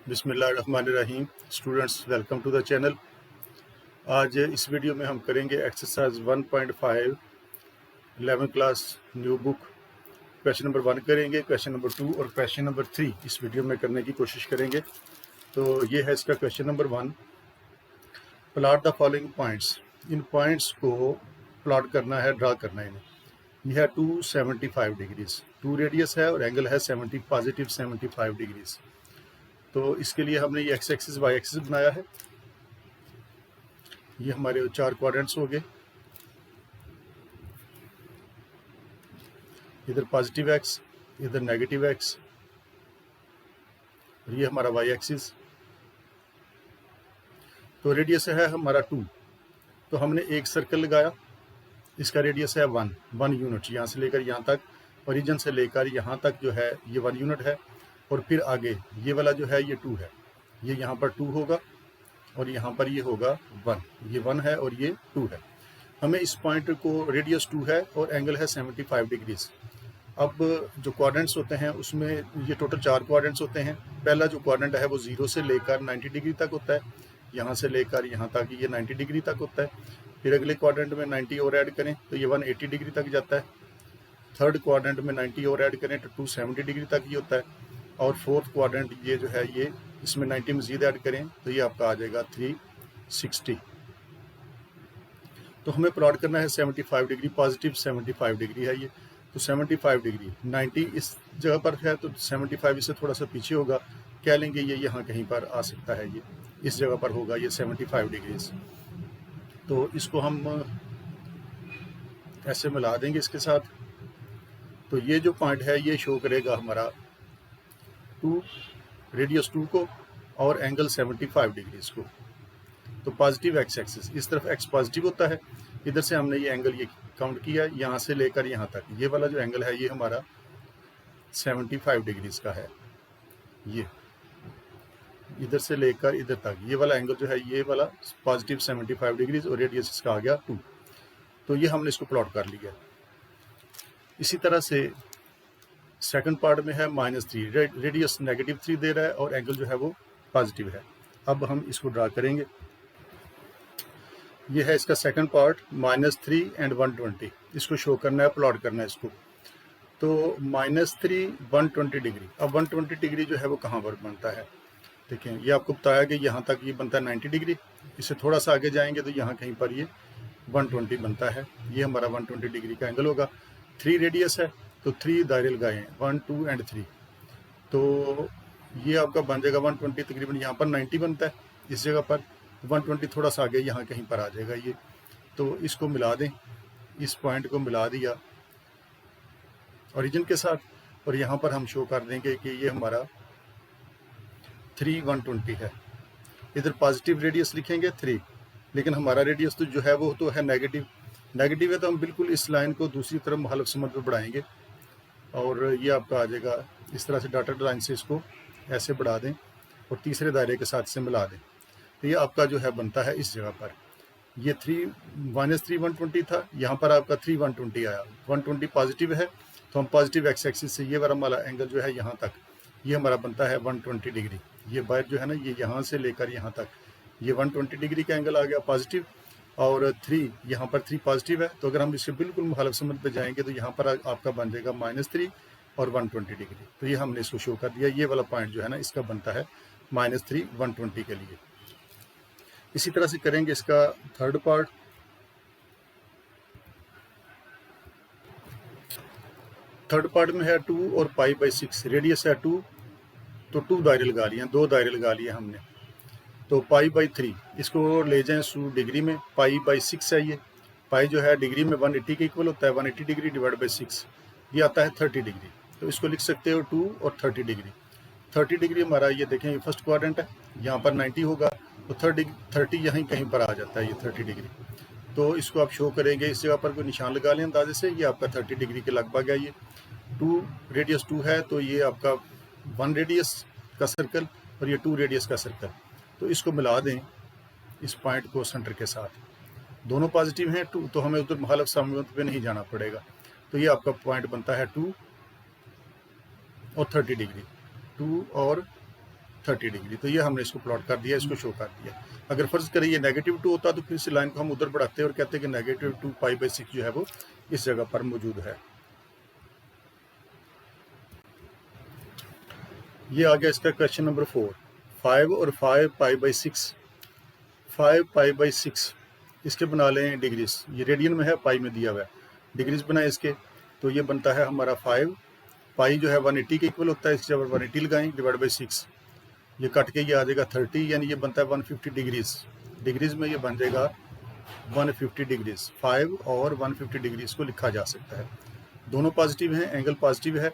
बिस्मिल्लाहिर्रहमानिर्रहीम। Students, welcome to the channel. आज इस वीडियो में हम करेंगे exercise 1.5 11th class new book. Question number 1 करेंगे, क्वेश्चन नंबर 2 और क्वेश्चन नंबर 3 इस वीडियो में करने की कोशिश करेंगे। तो ये है इसका question number 1। Plot the following points. In points को प्लॉट करना है, ड्रा करना है इन्हें। यह है 275 डिग्रीज, 2 रेडियस है और एंगल है पॉजिटिव 75 डिग्रीज। तो इसके लिए हमने ये एक्स एक्सिस वाई एक्सिस बनाया है। ये हमारे 4 क्वाड्रेंट्स हो गए। इधर पॉजिटिव एक्स, इधर नेगेटिव एक्स, और ये हमारा वाई एक्सिस। तो रेडियस है हमारा 2। तो हमने एक सर्कल लगाया, इसका रेडियस है 1 यूनिट। यहाँ से लेकर यहाँ तक, ओरिजिन से लेकर यहाँ तक जो है ये 1 यूनिट है। और फिर आगे ये वाला जो है ये 2 है। ये यहाँ पर 2 होगा और यहाँ पर ये होगा 1। ये 1 है और ये 2 है। हमें इस पॉइंट को, रेडियस 2 है और एंगल है 75 डिग्रीज। अब जो क्वाड्रेंट्स होते हैं उसमें ये टोटल 4 क्वाड्रेंट्स होते हैं। पहला जो क्वाड्रेंट है वो 0 से लेकर 90 डिग्री तक होता है। यहाँ से लेकर यहाँ तक ये 90 डिग्री तक होता है। फिर अगले क्वाड्रेंट में 90 और ऐड करें तो ये 180 डिग्री तक जाता है। थर्ड क्वाड्रेंट में 90 और ऐड करें तो 270 डिग्री तक ये होता है। और फोर्थ क्वाड्रेंट ये जो है ये, इसमें 90 मजीद ऐड करें तो ये आपका आ जाएगा 360। तो हमें प्लॉट करना है 75 डिग्री, पॉजिटिव 75 डिग्री है ये। तो 75 डिग्री, 90 इस जगह पर है तो 75 इससे थोड़ा सा पीछे होगा, कह लेंगे ये यहाँ कहीं पर आ सकता है, ये इस जगह पर होगा ये 75 डिग्रीज। तो इसको हम ऐसे मिला देंगे इसके साथ। तो ये जो पॉइंट है ये शो करेगा हमारा 2, रेडियस 2 को और एंगल 75 डिग्रीज को। तो पॉजिटिव एक्स एक्सिस, इस तरफ एक्स पॉजिटिव होता है। इधर से हमने ये एंगल ये काउंट किया, यहाँ से लेकर यहाँ तक ये वाला जो एंगल है ये हमारा 75 डिग्रीज का है। ये इधर से लेकर इधर तक ये वाला एंगल जो है ये वाला पॉजिटिव 75 डिग्रीज और रेडियस इसका आ गया 2। तो ये हमने इसको प्लॉट कर लिया। इसी तरह से सेकंड पार्ट में है -3, रेडियस -3 दे रहा है और एंगल जो है वो पॉजिटिव है। अब हम इसको ड्रा करेंगे। ये है इसका सेकंड पार्ट, -3 एंड 120। इसको शो करना है, प्लॉट करना है इसको। तो -3 120 डिग्री। अब 120 डिग्री जो है वो कहाँ पर बनता है, देखें ये आपको बताया कि यहाँ तक ये बनता है 90 डिग्री। इससे थोड़ा सा आगे जाएंगे तो यहाँ कहीं पर ये 120 बनता है। ये हमारा 120 डिग्री का एंगल होगा। 3 रेडियस है तो 3 दायरे लगाए, 1 2 एंड 3। तो ये आपका बन जाएगा 120, तकरीबन यहाँ पर 90 बनता है इस जगह पर। 120 थोड़ा सा आगे यहाँ कहीं पर आ जाएगा ये। तो इसको मिला दें, इस पॉइंट को मिला दिया ओरिजिन के साथ और यहाँ पर हम शो कर देंगे कि ये हमारा 3 120 है। इधर पॉजिटिव रेडियस लिखेंगे 3, लेकिन हमारा रेडियस तो जो है वो तो है नेगेटिव है। तो हम बिल्कुल इस लाइन को दूसरी तरफ मुखालिफ समत पर बढ़ाएंगे और ये आपका आ जाएगा इस तरह से। डॉटेड लाइन से इसको ऐसे बढ़ा दें और तीसरे दायरे के साथ से मिला दें। तो ये आपका जो है बनता है इस जगह पर। ये -3 120 था, यहाँ पर आपका 3 120 आया। 120 पॉजिटिव है तो हम पॉजिटिव एक्स एक्सिस से ये वाला हमारा एंगल जो है यहाँ तक, ये हमारा बनता है 120 डिग्री। ये बाहर जो है ना, ये यहाँ से लेकर यहाँ तक ये 120 डिग्री का एंगल आ गया पॉजिटिव। और 3 यहाँ पर 3 पॉजिटिव है। तो अगर हम इससे बिल्कुल मुखालिफ समत पे जाएंगे तो यहाँ पर आपका बन जाएगा -3 और 120 डिग्री। तो ये हमने इसको शो कर दिया। ये वाला पॉइंट जो है ना इसका बनता है -3 120 के लिए। इसी तरह से करेंगे इसका थर्ड पार्ट। थर्ड पार्ट में है 2 और π/6, रेडियस है 2 तो 2 दायरे लगा लिए, 2 दायरे लगा लिए हमने। तो π/3 इसको ले जाएं डिग्री में, π/6 है ये। पाई जो है डिग्री में 180 के इक्वल होता है। 180 डिग्री डिवाइड बाई 6 ये आता है 30 डिग्री। तो इसको लिख सकते हो 2 और 30 डिग्री। 30 डिग्री हमारा ये देखें, ये फर्स्ट क्वाड्रेंट है, यहाँ पर 90 होगा तो 30 यहीं कहीं पर आ जाता है ये 30 डिग्री। तो इसको आप शो करेंगे, इस जगह पर कोई निशान लगा लें अंदाजे से। ये आपका 30 डिग्री के लगभग है। ये 2 रेडियस 2 है तो ये आपका 1 रेडियस का सर्कल और ये 2 रेडियस का सर्कल। तो इसको मिला दें इस पॉइंट को सेंटर के साथ। दोनों पॉजिटिव हैं 2, तो हमें उधर मुखालिफ समत पे नहीं जाना पड़ेगा। तो ये आपका पॉइंट बनता है 2 और 30 डिग्री, 2 और 30 डिग्री। तो ये हमने इसको प्लॉट कर दिया, इसको शो कर दिया। अगर फर्ज करें ये -2 होता तो फिर इस लाइन को हम उधर बढ़ाते और कहते हैं कि -2 π/6 जो है वो इस जगह पर मौजूद है। ये आ गया इसका क्वेश्चन नंबर 4। 5 और 5 π/6, 5 π/6 इसके बना लें डिग्रीज। ये रेडियन में है, पाई में दिया हुआ है, डिग्रीज बनाए इसके। तो ये बनता है हमारा 5 पाई जो है 180 के इक्वल होता है, इस जगह 180 लगाएं /6। ये कट के ये आ जाएगा 30, यानी ये बनता है 150 डिग्रीज। डिग्रीज में ये बन जाएगा 150 डिग्रीज। 5 और 150 डिग्रीज को लिखा जा सकता है। दोनों पॉजिटिव हैं, एंगल पॉजिटिव है।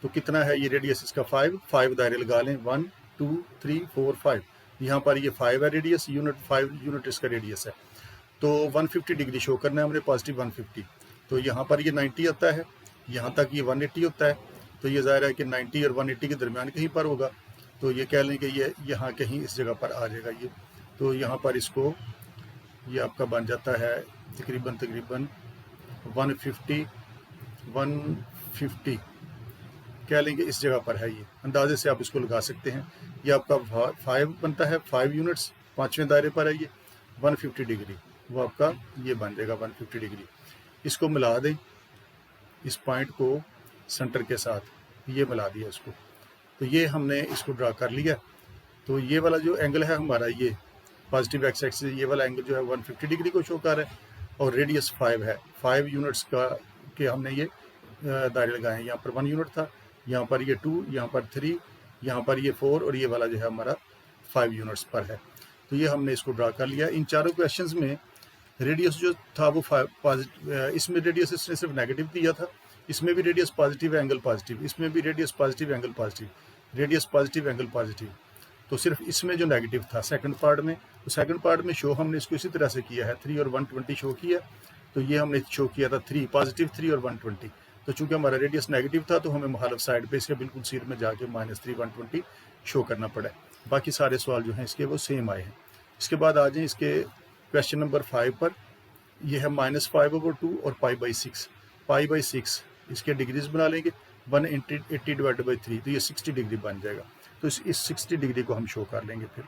तो कितना है ये रेडियस इसका 5 दायरे लगा लें, 1 2 3 4 5। यहाँ पर ये 5 है रेडियस, यूनिट 5 यूनिट इसका रेडियस है। तो 150 डिग्री शो करना है हमने, पॉजिटिव 150। तो यहाँ पर ये 90 आता है, यहाँ तक ये 180 होता है। तो ये ज़ाहिर है कि 90 और 180 के दरमियान कहीं पर होगा। तो ये कह लें कि ये यहाँ कहीं इस जगह पर आ जाएगा ये। तो यहाँ पर इसको ये आपका बन जाता है तकरीबन 150 कह लेंगे इस जगह पर है। ये अंदाजे से आप इसको लगा सकते हैं। ये आपका 5 बनता है, 5 यूनिट्स 5वें दायरे पर है ये 150 डिग्री, वो आपका ये बन जाएगा 150 डिग्री। इसको मिला दें, इस पॉइंट को सेंटर के साथ ये मिला दिया इसको। तो ये हमने इसको ड्रा कर लिया। तो ये वाला जो एंगल है हमारा, ये पॉजिटिव एक्स एक्सिस, ये वाला एंगल जो है 150 डिग्री को शो कर रहा है और रेडियस 5 है। 5 यूनिट्स का के हमने ये दायरे लगाए हैं। यहाँ पर 1 यूनिट था, यहाँ पर ये 2, यहाँ पर 3, यहाँ पर ये 4 और ये वाला जो है हमारा 5 यूनिट्स पर है। तो ये हमने इसको ड्रा कर लिया। इन चारों क्वेश्चंस में रेडियस जो था वो इसमें रेडियस इसने सिर्फ नेगेटिव दिया था, इसमें भी रेडियस पॉजिटिव एंगल पॉजिटिव, इसमें भी radius positive angle positive, radius positive angle positive. तो सिर्फ इसमें जो नेगेटिव था सेकंड पार्ट में, तो सेकंड पार्ट में शो हमने इसको इसी तरह से किया है, 3 और 120 शो किया। तो ये हमने शो किया था 3 पॉजिटिव 3 और 120। तो चूंकि हमारा रेडियस नेगेटिव था तो हमें मुखालिफ साइड पे इसके बिल्कुल सिर में जाके -3 120 शो करना पड़ा। बाकी सारे सवाल जो हैं इसके वो सेम आए हैं। इसके बाद आ जाएं इसके क्वेश्चन नंबर 5 पर। ये है -5/2 और π/6। π/6 इसके डिग्रीज बना लेंगे, 180 डिवाइडेड बाई 3, तो ये 60 डिग्री बन जाएगा। तो इस 60 डिग्री को हम शो कर लेंगे फिर।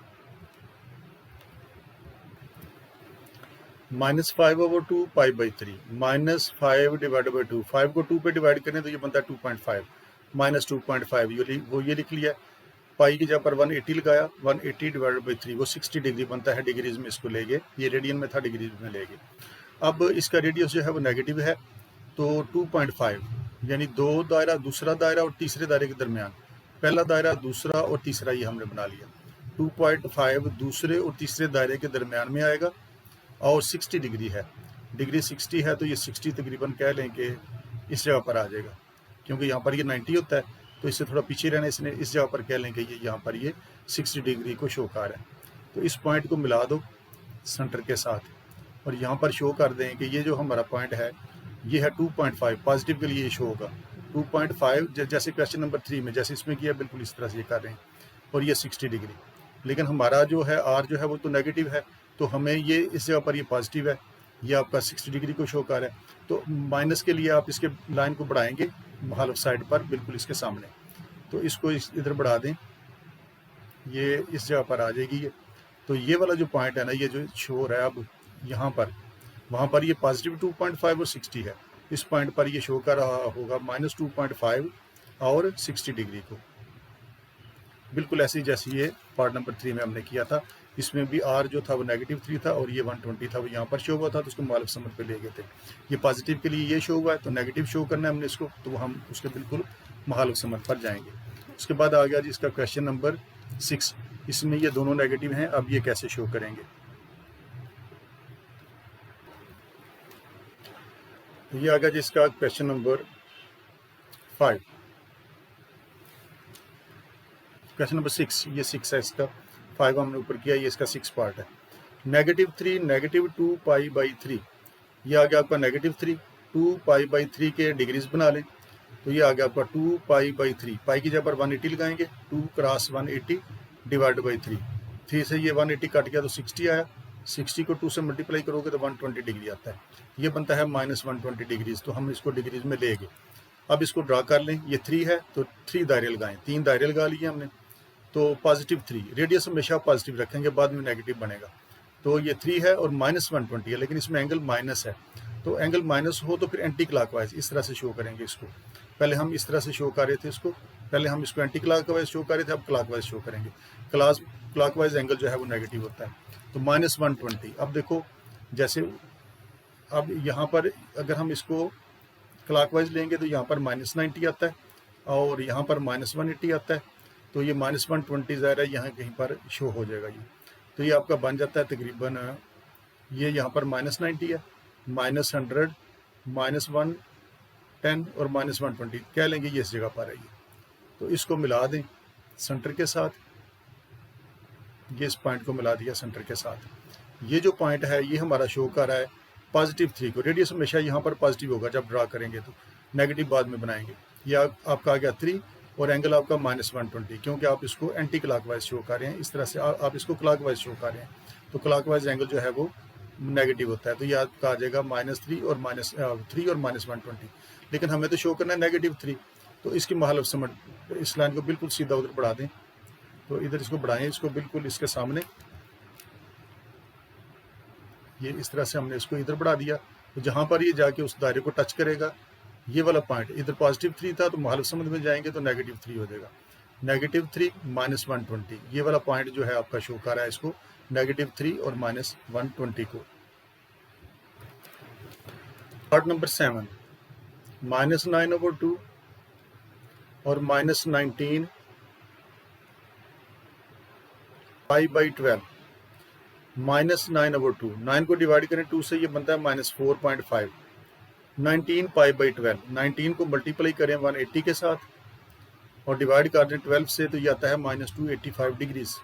-5/2 π/3, -5 डिवाइडेड बाई 2, 5 को 2 पे डिवाइड करें तो ये बनता है 2.5, -2.5 वो ये लिख लिया। पाई की जगह पर 180 लगाया, 180 डिवाइडेड बाई 3 वो 60 डिग्री बनता है। डिग्रीज में इसको ले गए, ये रेडियन में था, डिग्रीज में ले गए। अब इसका रेडियस जो है वो नेगेटिव है, तो 2.5 यानी दो दायरा, दूसरा दायरा और तीसरे दायरे के दरमियान, पहला दायरा दूसरा और तीसरा ये हमने बना लिया। 2.5 दूसरे और तीसरे दायरे के दरमियान में आएगा और 60 डिग्री है, डिग्री 60 है। तो ये 60 तकरीबन कह लें कि इस जगह पर आ जाएगा, क्योंकि यहाँ पर ये 90 होता है तो इससे थोड़ा पीछे रहने इसने इस जगह पर कह लें कि ये यहाँ पर ये 60 डिग्री को शो कर है। तो इस पॉइंट को मिला दो सेंटर के साथ और यहाँ पर शो कर दें कि ये जो हमारा पॉइंट है ये है 2.5, पॉजिटिव के लिए ये शो होगा 2.5, जैसे क्वेश्चन नंबर 3 में जैसे इसमें किया बिल्कुल इस तरह से ये कर रहे हैं, और ये 60 डिग्री। लेकिन हमारा जो है आर जो है वो तो नेगेटिव है, तो हमें ये इस जगह पर ये पॉजिटिव है, ये आपका 60 डिग्री को शो कर है। तो माइनस के लिए आप इसके लाइन को बढ़ाएंगे मुखालिफ साइड पर, बिल्कुल इसके सामने। तो इसको इधर बढ़ा दें, ये इस जगह पर आ जाएगी ये। तो ये वाला जो पॉइंट है ना, ये जो शो हो रहा है अब यहाँ पर, वहाँ पर ये पॉजिटिव 2.5 और 60 है। इस पॉइंट पर ये शो कर रहा होगा -2.5 और 60 डिग्री को, बिल्कुल ऐसे जैसे ये पार्ट नंबर 3 में हमने किया था। इसमें भी आर जो था वो -3 था और ये 120 था, वो यहाँ पर शो हुआ था, तो उसको मुखालिफ समत पे ले गए थे। ये पॉजिटिव के लिए ये शो हुआ है, तो नेगेटिव शो करना है हमने इसको, तो हम उसके बिल्कुल मुखालिफ समत पर जाएंगे। उसके बाद आ गया जी इसका क्वेश्चन नंबर 6। इसमें ये दोनों नेगेटिव हैं, अब ये कैसे शो करेंगे। तो ये आ गया जी इसका क्वेश्चन नंबर 5। क्वेश्चन नंबर 6, ये 6 है इसका, 5 हमने ऊपर किया, ये इसका 6 पार्ट है। -3, -2 π/3, ये आ गया आपका -3, 2 π/3 के डिग्रीज बना लें। तो ये आ गया आपका 2 π/3, पाई की जगह पर 180 लगाएंगे, 2 क्रॉस 180 डिवाइड बाई 3, 3 से ये 180 कट गया तो 60 आया, 60 को 2 से मल्टीप्लाई करोगे तो 120 डिग्री आता है। ये बनता है -120 डिग्रीज, तो हम इसको डिग्रीज में ले गए। अब इसको ड्रा कर लें, ये 3 है तो 3 दायरे लगाएं, 3 दायरे लगा लिए हमने। तो पॉजिटिव 3, रेडियस हमेशा पॉजिटिव रखेंगे, बाद में नेगेटिव बनेगा। तो ये 3 है और -120 है, लेकिन इसमें एंगल माइनस है, तो एंगल माइनस हो तो फिर एंटी क्लॉकवाइज इस तरह से शो करेंगे इसको। पहले हम इस तरह से शो कर रहे थे इसको, पहले हम इसको एंटी क्लॉकवाइज शो कर रहे थे, अब क्लॉकवाइज शो करेंगे। क्लॉकवाइज एंगल जो है वो नेगेटिव होता है। तो -120। अब देखो जैसे अब यहाँ पर अगर हम इसको क्लॉकवाइज लेंगे तो यहाँ पर -90 आता है और यहाँ पर -180 आता है, तो ये -120 ज़ाहिर है यहाँ कहीं पर शो हो जाएगा ये। तो ये आपका बन जाता है तकरीबन, ये यहाँ पर -90 है, -100, -110 और -120 कह लेंगे, ये इस जगह पर है ये। तो इसको मिला दें सेंटर के साथ, ये इस पॉइंट को मिला दिया सेंटर के साथ। ये जो पॉइंट है ये हमारा शो कर रहा है +3 को। रेडियस हमेशा यहाँ पर पॉजिटिव होगा जब ड्रा करेंगे, तो नेगेटिव बाद में बनाएंगे। ये आपका आ गया 3 और एंगल आपका -120, क्योंकि आप इसको एंटी क्लॉकवाइज शो कर रहे हैं। इस तरह से आप इसको क्लॉकवाइज शो कर रहे हैं, तो क्लॉकवाइज एंगल जो है वो नेगेटिव होता है। तो ये आपका आ जाएगा -3 और -120, लेकिन हमें तो शो करना है -3। तो इसकी महालफ समझ, इस लाइन को बिल्कुल सीधा उधर बढ़ा दें, तो इधर इसको बढ़ाएं, इसको बिल्कुल इसके सामने, ये इस तरह से हमने इसको इधर बढ़ा दिया। तो जहाँ पर ये जाके उस दायरे को टच करेगा, ये वाला पॉइंट इधर +3 था, तो महालफ समझ में जाएंगे तो -3 हो जाएगा। -3 -120, ये वाला पॉइंट जो है आपका शो कर रहा है इसको -3 और -120 को। पार्ट नंबर 7, -9/2 और -19 π/12, -9/2, 9 को डिवाइड करें 2 से, ये बनता है -4.5, 19 π/12, 19 को मल्टीप्लाई करें 180 के साथ और डिवाइड कर दें 12 से, तो ये आता है -285 डिग्रीज।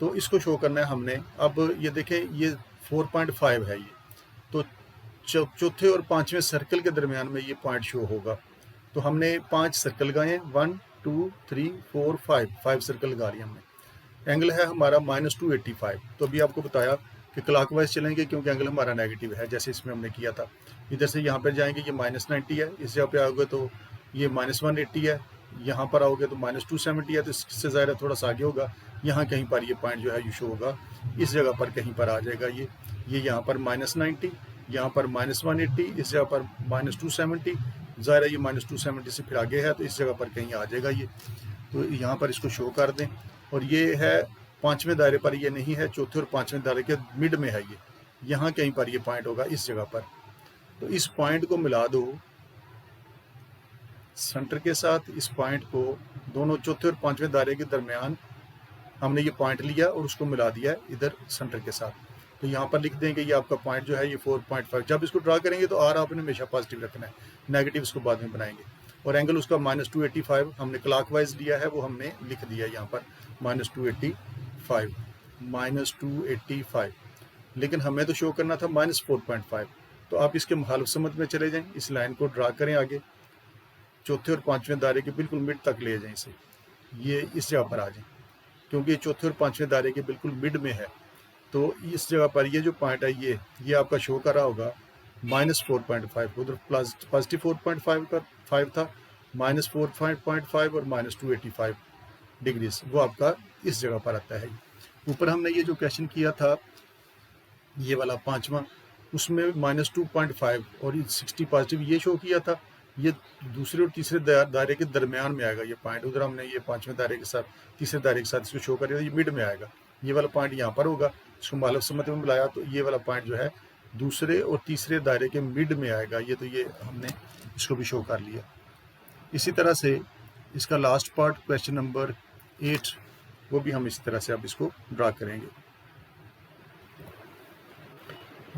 तो इसको शो करना है हमने। अब ये देखें, ये 4.5 है ये, तो चौथे और पांचवें सर्कल के दरमियान में ये पॉइंट शो होगा। तो हमने 5 सर्कल लगाए हैं, 1 2 3 4 5 सर्कल लगा लिए हमने। एंगल है हमारा -285। तो अभी आपको बताया कि क्लॉकवाइज चलेंगे क्योंकि एंगल हमारा नेगेटिव है, जैसे इसमें हमने किया था। इधर से यहाँ पर जाएंगे, ये -90 है, इस जगह पे आओगे तो ये -180 है, यहाँ पर आओगे तो -270 है, तो इससे ज़्यादा थोड़ा सा आगे होगा। यहाँ कहीं पर ये पॉइंट जो है ये शो होगा, इस जगह पर कहीं पर आ जाएगा ये यहाँ पर -90, यहाँ पर -180, इस जगह पर -270, ज़ाहिर ये -270 से फिर आगे है, तो इस जगह पर कहीं आ जाएगा ये। तो यहाँ पर इसको शो कर दें। और ये है पांचवें दायरे पर, ये नहीं है, चौथे और पांचवें दायरे के मिड में है ये, यहाँ कहीं पर ये पॉइंट होगा इस जगह पर। तो इस पॉइंट को मिला दो सेंटर के साथ, इस पॉइंट को दोनों चौथे और पांचवें दायरे के दरमियान हमने ये पॉइंट लिया और उसको मिला दिया इधर सेंटर के साथ। तो यहाँ पर लिख देंगे ये आपका पॉइंट जो है ये 4.5। जब इसको ड्रा करेंगे तो आर आपने हमेशा पॉजिटिव रखना है, नेगेटिव इसको बाद में बनाएंगे। और एंगल उसका -285 हमने क्लॉकवाइज लिया है, वो हमने लिख दिया यहाँ पर -285, लेकिन हमें तो शो करना था -4.5। तो आप इसके मुखालिफ समझ में चले जाएं, इस लाइन को ड्रा करें आगे, चौथे और पांचवें दायरे के बिल्कुल मिड तक ले जाएं इसे, ये इस जगह पर आ जाएं, क्योंकि ये चौथे और पांचवें दायरे के बिल्कुल मिड में है। तो इस जगह पर ये जो पॉइंट है ये आपका शो कर रहा होगा -4.5, उधर +4.5 था, -4.5 और -285 डिग्रीज, वो आपका इस जगह पर आता है। ऊपर हमने ये जो क्वेश्चन किया था ये वाला पांचवा, उसमें -2.5 और 60 पॉजिटिव ये शो किया था। ये दूसरे और तीसरे दायरे के दरमियान में आएगा ये पॉइंट, उधर हमने ये पांचवें दायरे के साथ तीसरे दायरे के साथ इसको शो कर दिया, ये मिड में आएगा, ये वाला पॉइंट यहाँ पर होगा। इसको मालूम समझ में मिलाया तो ये वाला पॉइंट जो है दूसरे और तीसरे दायरे के मिड में आएगा ये, तो ये हमने इसको भी शो कर लिया। इसी तरह से इसका लास्ट पार्ट क्वेश्चन नंबर 8, वो भी हम इस तरह से अब इसको ड्रा करेंगे।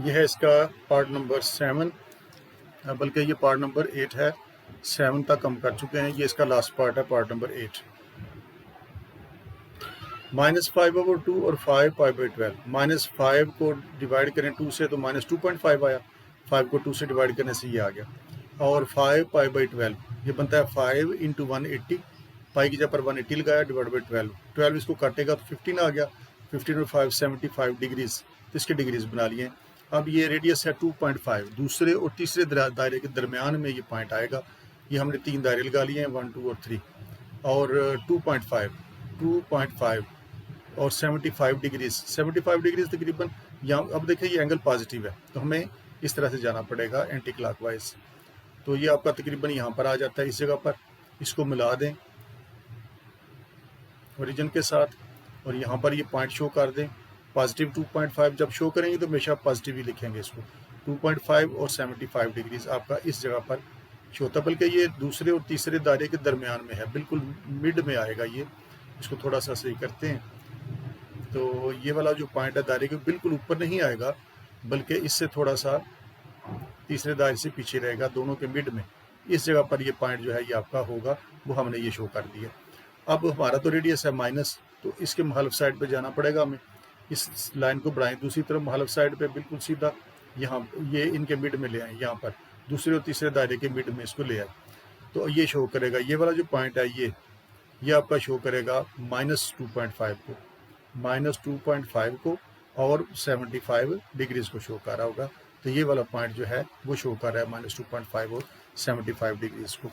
यह है इसका पार्ट नंबर 7, बल्कि ये पार्ट नंबर 8 है, 7 तक हम कर चुके हैं, ये इसका लास्ट पार्ट है, पार्ट नंबर 8। -5/2 और 5 π/12, -5 को डिवाइड करें 2 से तो -2.5 आया, 5 को 2 से डिवाइड करने से ये आ गया, और 5 π/12 ये बनता है 5 × 180, पाई की जगह पर 180 लगाया डिवाइड बाई 12 इसको काटेगा तो 15 आ गया, 15 और 5 75 डिग्रीज, तो इसके डिग्रीज बना लिए। अब ये रेडियस है 2.5, दूसरे और तीसरे दायरे के दरमियान में ये पॉइंट आएगा। ये हमने 3 दायरे लगा लिए हैं, 1 2 और 3, और 2.5 2.5 और 75 डिग्रीज, 75 डिग्रीज तकरीबन यहाँ। अब देखिए ये एंगल पॉजिटिव है, तो हमें इस तरह से जाना पड़ेगा एंटी क्लॉकवाइज। तो ये आपका तकरीबन यहाँ पर आ जाता है, इस जगह पर। इसको मिला दें ओरिजिन के साथ, और यहाँ पर ये पॉइंट शो कर दें पॉजिटिव 2.5। जब शो करेंगे तो हमेशा पॉजिटिव ही लिखेंगे इसको। 2.5 और 75 डिग्रीज आपका इस जगह पर शो होता है, बल्कि ये दूसरे और तीसरे दायरे के दरमियान में है, बिल्कुल मिड में आएगा ये। इसको थोड़ा सा सही करते हैं, तो ये वाला जो पॉइंट है दायरे के बिल्कुल ऊपर नहीं आएगा, बल्कि इससे थोड़ा सा तीसरे दायरे से पीछे रहेगा, दोनों के मिड में। इस जगह पर ये पॉइंट जो है ये आपका होगा, वो हमने ये शो कर दिया। अब हमारा तो रेडियस है माइनस, तो इसके मुखालिफ साइड पे जाना पड़ेगा हमें। इस लाइन को बढ़ाएं दूसरी तरफ मुखालिफ साइड पे, बिल्कुल सीधा यहाँ ये इनके मिड में ले आए, यहाँ पर दूसरे और तीसरे दायरे के मिड में इसको ले आए, तो ये शो करेगा। ये वाला जो पॉइंट है ये आपका शो करेगा -2.5 को, -2.5 को और 75 डिग्रीज को शो कर रहा होगा। तो ये वाला पॉइंट जो है वो शो कर रहा है -2.5 और 75 डिग्रीज को।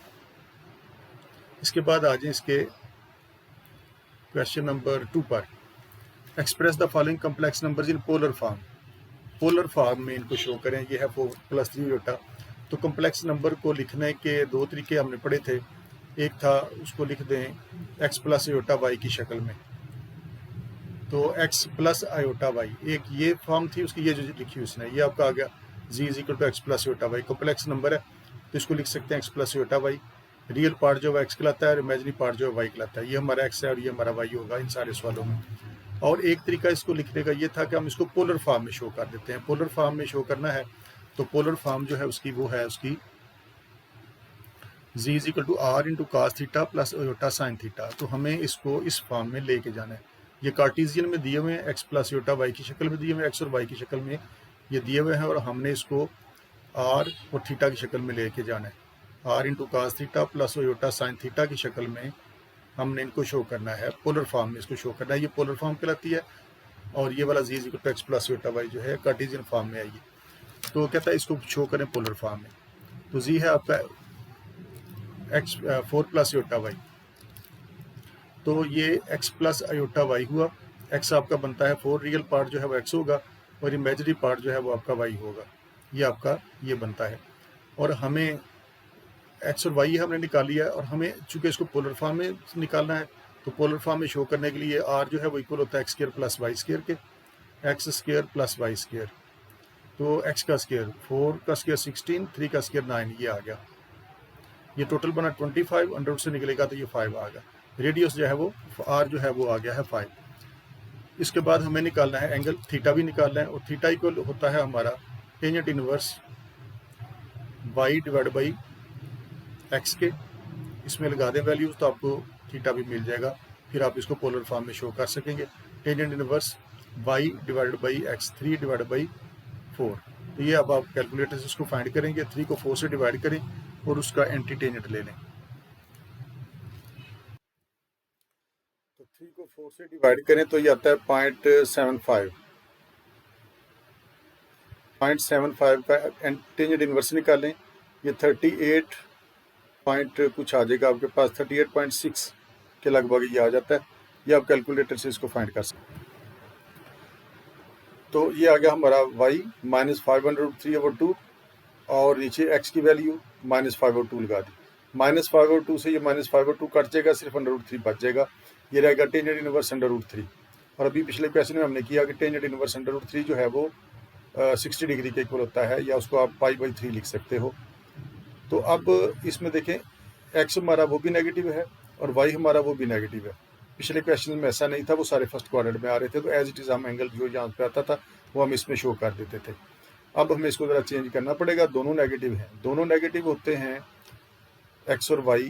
इसके बाद आ जाए इसके क्वेश्चन नंबर 2 पर। Express the following complex numbers in polar form. Polar form में इनको शो करें। ये है 4+3 योटा। तो कम्प्लेक्स नंबर को लिखने के दो तरीके हमने पढ़े थे। एक था उसको लिख दें x प्लस आयोटा y की शक्ल में, तो x प्लस आयोटा y, एक ये फॉर्म थी उसकी, ये जो लिखी उसने, ये आपका आ गया z is equal to x plus iota y। Complex number है तो इसको लिख सकते हैं x plus iota y। Real part जो है x कहलाता है और इमेजिनरी पार्ट जो है y कहलाता है। ये हमारा x है और ये हमारा y होगा इन सारे सवालों में। और एक तरीका इसको लिखने का ये था कि हम इसको पोलर फॉर्म में शो कर देते हैं। पोलर फॉर्म में शो करना है तो पोलर फॉर्म जो है उसकी वो है उसकी z is equal to r into cos theta plus iota sine theta. तो हमें इसको इस फॉर्म में लेके जाना है। ये कार्टेशियन में दिए हुए हैं, x प्लस आयोटा y की शक्ल में दिए हुए हैं, x और y की शक्ल में ये दिए हुए हैं, और हमने इसको r और थीटा की शक्ल में लेके जाना है। r into cos theta plus iota sine theta की शक्ल में हमने इनको शो करना है, पोलर फॉर्म में इसको शो करना है। ये पोलर फॉर्म कहलाती है। और ये वाला z is equal to x plus iota y जो है कार्टेशियन फॉर्म में है ये। तो कहता है इसको शो करें पोलर फॉर्म में। तो z है आपका x 4 प्लस आयोटा y, तो ये x प्लस आयोटा y हुआ। x आपका बनता है 4, रियल पार्ट जो है वो x होगा और इमेजिनरी पार्ट जो है वो आपका y होगा। ये आपका ये बनता है। और हमें x और y हमने निकाल लिया है, और हमें चूंकि इसको पोलर फॉर्म में निकालना है तो पोलर फॉर्म में शो करने के लिए r जो है वो इक्वल होता है x² प्लस y स्क्वायर के, x² प्लस y स्क्वायर। तो x का स्क्वायर 4 का स्क्वायर 16, 3 का स्क्वायर 9, ये आ गया। ये टोटल बना 25, अंडर से निकलेगा तो ये 5 आ गया। रेडियस जो है वो r जो है वो आ गया है 5। इसके बाद हमें निकालना है एंगल थीटा भी निकालना है, और थीटा इक्वल होता है हमारा tangent inverse y divide by x के। इसमें लगा दें वैल्यूज तो आपको थीटा भी मिल जाएगा, फिर आप इसको पोलर फॉर्म में शो कर सकेंगे। Tangent inverse y divide by x, 3 divide by 4। तो ये अब आप कैलकुलेटर से इसको फाइंड करेंगे। 3 को 4 से डिवाइड करें और उसका एंटी टेंजेंट ले लें। तो 3 को 4 से डिवाइड करें तो ये आता है 0.75। 0.75 का टेंजेंट इनवर्स निकालें, ये 38 पॉइंट कुछ आ जाएगा आपके पास, 38.6 के लगभग ये आ जाता है। ये आप कैलकुलेटर से इसको फाइंड कर सकते हैं। तो ये आ गया हमारा y -5/√3/2 और नीचे x की वैल्यू -5/2 लगा दी। -5/2 से ये -5/2 कट जाएगा, सिर्फ √3 बच जाएगा। ये रहेगा टेंजेंट इनवर्स √3। और अभी पिछले क्वेश्चन में हमने किया कि टेंजेंट इनवर्स √3 जो है वो 60 डिग्री के इक्वल होता है, या उसको आप π/3 लिख सकते हो। तो अब इसमें देखें x हमारा वो भी नेगेटिव है और y हमारा वो भी नेगेटिव है। पिछले क्वेश्चन में ऐसा नहीं था, वो सारे फर्स्ट क्वाड्रेंट में आ रहे थे, तो एज इट इज़ हम एंगल जो यहाँ पे आता था वो हम इसमें शो कर देते थे। अब हमें इसको ज़रा चेंज करना पड़ेगा। दोनों नेगेटिव हैं, दोनों नेगेटिव होते हैं x और y।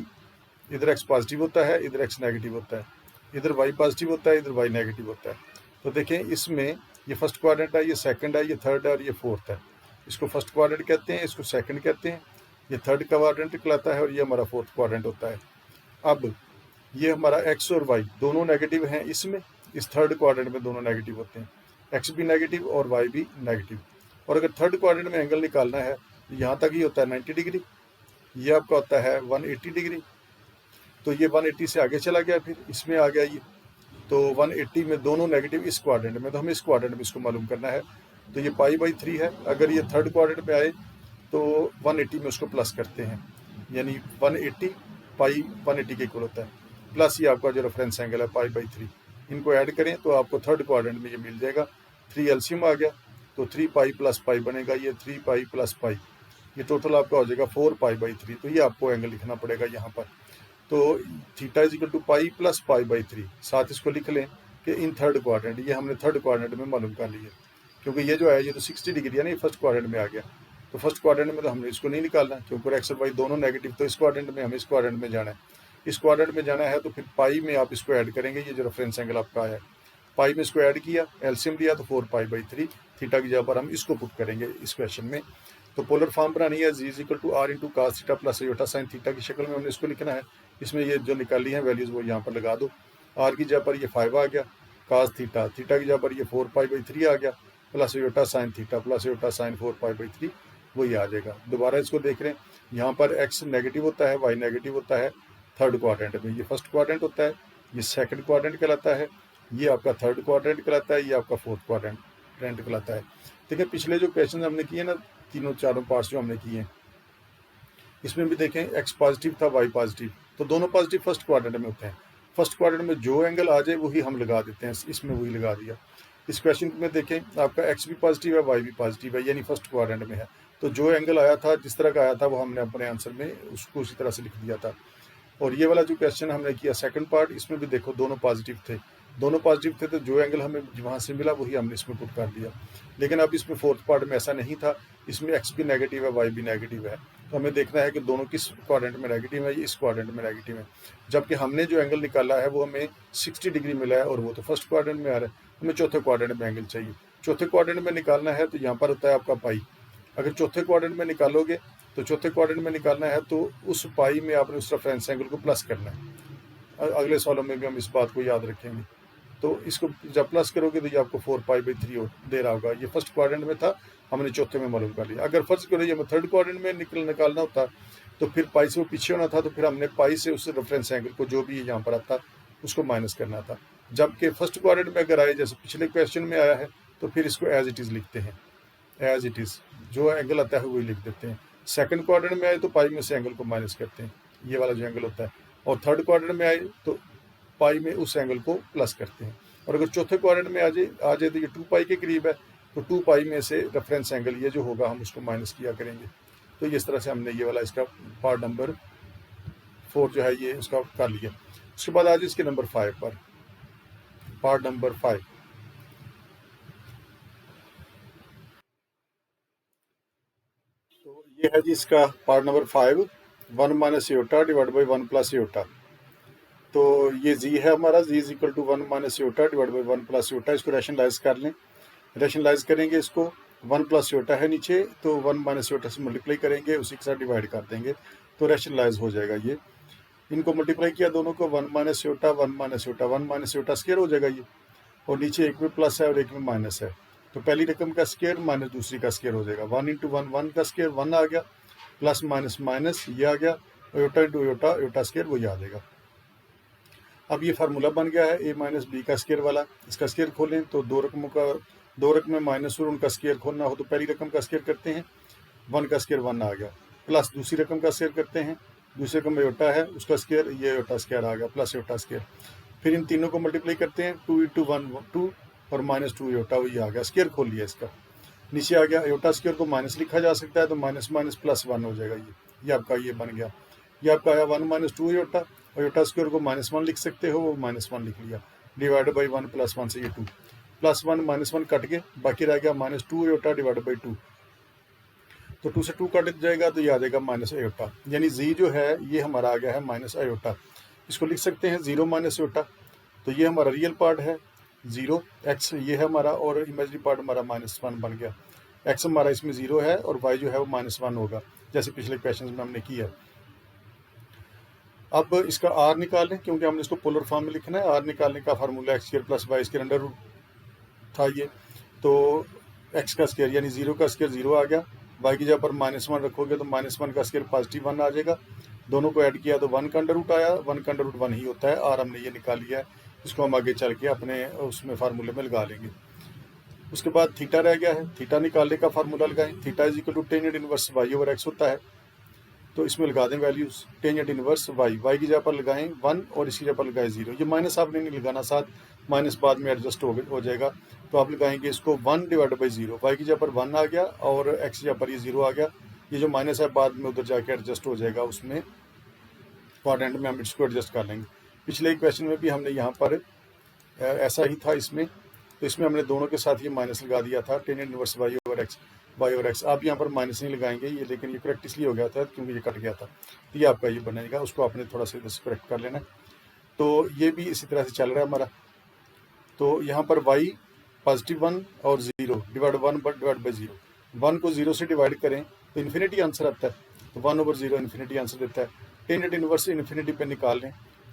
इधर x पॉजिटिव होता है, इधर x नेगेटिव होता है, इधर y पॉजिटिव होता है, इधर y नेगेटिव होता है। तो देखें इसमें ये फर्स्ट क्वाड्रेंट है, ये सेकंड है, ये थर्ड है और ये फोर्थ है। इसको फर्स्ट क्वाड्रेंट कहते हैं, इसको सेकंड कहते हैं, ये थर्ड क्वाड्रेंट कहलाता है और ये हमारा फोर्थ क्वाड्रेंट होता है। अब ये हमारा x और y दोनों नेगेटिव हैं इसमें, इस थर्ड क्वाड्रेंट में दोनों नेगेटिव होते हैं, x भी नेगेटिव और y भी नेगेटिव। और अगर थर्ड क्वाड्रेंट में एंगल निकालना है तो यहाँ तक ही होता है 90 डिग्री, ये आपका होता है 180 डिग्री। तो ये 180 से आगे चला गया, फिर इसमें आ गया ये तो 180 में दोनों नेगेटिव इस क्वाड्रेंट में, तो हमें इस क्वाड्रेंट में इसको मालूम करना है। तो ये π/3 है। अगर ये थर्ड क्वाड्रेंट में आए तो 180 में उसको प्लस करते हैं, यानी 180 पाई 180 के इक्वल होता है, प्लस ये आपका जो रेफरेंस एंगल है π/3। इनको ऐड करें तो आपको थर्ड क्वाड्रेंट में ये मिल जाएगा। 3 एलसीएम आ गया तो 3π + π बनेगा, ये 3π + π, ये टोटल आपका हो जाएगा 4π/3। तो ये आपको एंगल लिखना पड़ेगा यहाँ पर। तो थीटा इज इक्वल टू π + π/3। साथ इसको लिख लें कि इन थर्ड क्वाड्रेंट, ये हमने थर्ड क्वाड्रेंट में मालूम कर लिया, क्योंकि ये जो है ये तो 60 डिग्री है ना, ये फर्स्ट क्वाड्रेंट में आ गया। तो फर्स्ट क्वाड्रेंट में तो हमने इसको नहीं निकालना, क्योंकि एक्स और वाई दोनों नेगेटिव, तो इस क्वाड्रेंट में हमें इस क्वाड्रेंट में जाना है। इस क्वाड्रेंट में जाना है तो फिर पाई में आप इसको ऐड करेंगे, ये जो रेफरेंस एंगल आपका आया है, पाई में इसको ऐड किया, एलसीएम लिया तो 4π/3। थीटा की जगह पर हम इसको पुट करेंगे इस क्वेश्चन में। तो पोलर फॉर्म बनानी है, z is equal to r × cos theta plus iota sine theta की शक्ल में हमने इसको लिखना है। इसमें ये जो निकाली है वैल्यूज़ वो यहाँ पर लगा दो। r की जगह पर ये 5 आ गया, cos थीटा, थीटा की जगह पर ये 4π/3 आ गया, plus iota sine theta plus iota sine 4π/3 वही आ जाएगा। दोबारा इसको देख रहे हैं, यहाँ पर x नेगेटिव होता है, y नेगेटिव होता है थर्ड क्वाड्रेंट में। ये फर्स्ट क्वाड्रेंट होता है, ये सेकंड क्वाड्रेंट कहलाता है, ये आपका थर्ड क्वाड्रेंट कहलाता है, ये आपका फोर्थ क्वाड्रेंट कहलाता है। देखिए पिछले जो क्वेश्चन हमने किए ना, तीनों चारों पार्ट्स जो हमने किए हैं, इसमें भी देखें x पॉजिटिव था, y पॉजिटिव, तो दोनों पॉजिटिव फर्स्ट क्वाड्रेंट में होते हैं। फर्स्ट क्वाड्रेंट में जो एंगल आ जाए वही हम लगा देते हैं, इसमें वही लगा दिया। इस क्वेश्चन में देखें आपका x भी पॉजिटिव है, y भी पॉजिटिव है, यानी फर्स्ट क्वाड्रेंट में है। तो जो एंगल आया था, जिस तरह का आया था, वो हमने अपने आंसर में उसको उसी तरह से लिख दिया था। और ये वाला जो क्वेश्चन हमने किया सेकंड पार्ट, इसमें भी देखो दोनों पॉजिटिव थे, दोनों पॉजिटिव थे, तो जो एंगल हमें वहाँ से मिला वही हमने इसमें पुट कर दिया। लेकिन अब इसमें फोर्थ पार्ट में ऐसा नहीं था, इसमें x भी नेगेटिव है, y भी नेगेटिव है, तो हमें देखना है कि दोनों किस क्वाड्रेंट में नेगेटिव है, इस क्वाड्रेंट में नेगेटिव है। जबकि हमने जो एंगल निकाला है वो हमें 60 डिग्री मिला है, और वो तो फर्स्ट क्वाड्रेंट में आ रहा है, हमें चौथे क्वाड्रेंट में एंगल चाहिए। चौथे क्वाड्रेंट में निकालना है तो यहाँ पर होता है आपका पाई। अगर चौथे क्वाड्रेंट में निकालोगे तो चौथे क्वाड्रेंट में निकालना है तो उस पाई में आपने उस रेफरेंस एंगल को प्लस करना है। अगले सवालों में भी हम इस बात को याद रखेंगे। तो इसको जब प्लस करोगे तो ये आपको 4π/3 दे रहा होगा। ये फर्स्ट क्वाड्रेंट में था, हमने चौथे में मालूम कर लिया। अगर फर्स्ट करो ये थर्ड क्वाड्रेंट में निकालना होता तो फिर पाई से वो पीछे होना था, तो फिर हमने पाई से उस रेफरेंस एंगल को जो भी यहाँ पर आता उसको माइनस करना था। जबकि फर्स्ट क्वाड्रेंट में अगर आए, जैसे पिछले क्वेश्चन में आया है, तो फिर इसको एज इट इज़ लिखते हैं, एज इट इज़ जो एंगल आता है वही लिख देते हैं। सेकंड क्वाड्रेंट में आए तो पाई में से एंगल को माइनस करते हैं, ये वाला जो एंगल होता है। और थर्ड क्वाड्रेंट में आए तो पाई में उस एंगल को प्लस करते हैं। और अगर चौथे क्वाड्रेंट में आ जाए तो ये 2π के करीब है, तो 2π में से रेफरेंस एंगल ये जो होगा हम उसको माइनस किया करेंगे। तो इस तरह से हमने ये वाला इसका पार्ट नंबर 4 जो है ये उसका कर लिया। उसके बाद आज इसके नंबर 5 पर, पार्ट नंबर 5। तो ये है जी इसका part number 5, 1 - iota divide by 1 + iota. तो ये जी है हमारा, z is equal to 1 - iota divide by 1 + iota. इसको रैशनलाइज कर लें, रैशनलाइज करेंगे इसको, 1 + आयोटा है नीचे, तो 1 - आयोटा से मल्टीप्लाई करेंगे, उसी के साथ डिवाइड कर देंगे, तो रैशनलाइज हो जाएगा। ये इनको मल्टीप्लाई किया दोनों को, 1 - आयोटा 1 - आयोटा 1 - आयोटा स्क्वायर हो जाएगा ये, और नीचे एक में प्लस है और एक में माइनस है, तो पहली रकम का स्क्वायर माइनस दूसरी का स्क्वायर हो जाएगा। 1 × 1 1 का स्क्वायर 1 आ गया, प्लस माइनस माइनस ये आ गया, आयोटा × आयोटा आयोटा स्क्वायर वही आ जाएगा। अब ये फार्मूला बन गया है a - b का स्क्वायर वाला। इसका स्क्वायर खोलें तो दो रकमें माइनस और उनका स्क्वायर खोलना हो तो पहली रकम का स्क्वायर करते हैं, 1 का स्क्वायर 1 आ गया, प्लस दूसरी रकम का स्क्वायर करते हैं, दूसरी रकम आयोटा है उसका स्क्वायर, ये आयोटा स्क्वायर आ गया, प्लस आयोटा स्क्वायर। फिर इन तीनों को मल्टीप्लाई करते हैं, 2 × 1 2 और -2 आयोटा वही आ गया, स्क्वायर खोल लिया इसका, नीचे आ गया। आयोटा स्क्वायर को माइनस लिखा जा सकता है, तो माइनस माइनस प्लस 1 हो जाएगा। ये आपका ये बन गया। ये आपका आया 1 - 2 आयोटा, आयोटा स्क्वायर को -1 लिख सकते हो, वो -1 लिख लिया, डिवाइड बाई 1 + 1 से ये 2, +1 -1 कट के बाकी रह गया -2 आयोटा डिवाइड बाई 2, तो 2 से 2 कट जाएगा तो ये आ जाएगा माइनस आयोटा। यानी जी जो है ये हमारा आ गया है माइनस आयोटा। इसको लिख सकते हैं 0 - आयोटा, तो ये हमारा रियल पार्ट है 0, x ये है हमारा, और इमेजरी पार्ट हमारा -1 बन गया। x हमारा इसमें 0 है और y जो है वो -1 होगा, जैसे पिछले क्वेश्चन में हमने किया। अब इसका r निकालें, क्योंकि हमने इसको पोलर फॉर्म में लिखना है। r निकालने का formula x² + y² under root था ये, तो x का स्क्वायर यानी 0 का स्क्वायर 0 आ गया, y की जगह पर -1 रखोगे तो -1 का स्क्वायर +1 आ जाएगा, दोनों को ऐड किया तो 1 का अंडर रूट आया, 1 का अंडर रूट 1 ही होता है। r हमने ये निकाल लिया है, इसको हम आगे चल के अपने उसमें फार्मूले में लगा लेंगे। उसके बाद थीटा रह गया है, थीटा निकालने का फार्मूला लगाएं। Theta is equal to tangent inverse y over x होता है, तो इसमें लगा दें values. Tangent inverse y, y की जगह पर लगाएं 1 और इसकी जगह पर लगाएं 0। ये माइनस आपने नहीं लगाना, साथ माइनस बाद में एडजस्ट हो जाएगा, तो आप लगाएंगे इसको 1 डिवाइड बाई 0। वाई की जगह पर 1 आ गया और एक्स की जगह पर ये 0 आ गया। ये जो माइनस है बाद में उधर जाके एडजस्ट हो जाएगा, उसमें क्वाड्रेंट में हम इसको एडजस्ट कर लेंगे। पिछले क्वेश्चन में भी हमने यहाँ पर ऐसा ही था इसमें, तो इसमें हमने दोनों के साथ ये माइनस लगा दिया था, tangent inverse y over x. आप यहाँ पर माइनस नहीं लगाएंगे ये, लेकिन ये करेक्ट इसलिए हो गया था क्योंकि ये कट गया था, तो ये आपका ये बनेगा, उसको आपने थोड़ा सा इधर से करेक्ट कर लेना। तो ये भी इसी तरह से चल रहा है हमारा। तो यहाँ पर y पॉजिटिव 1 और 0 डिवाइड 1 डिवाइड बाई 0, 1 को 0 से डिवाइड करें तो इन्फिनिटी आंसर आता है, तो 1 ओवर 0 इन्फिनिटी आंसर देता है। टेंजेंट इनवर्स इन्फिनिटी पे निकाल लें।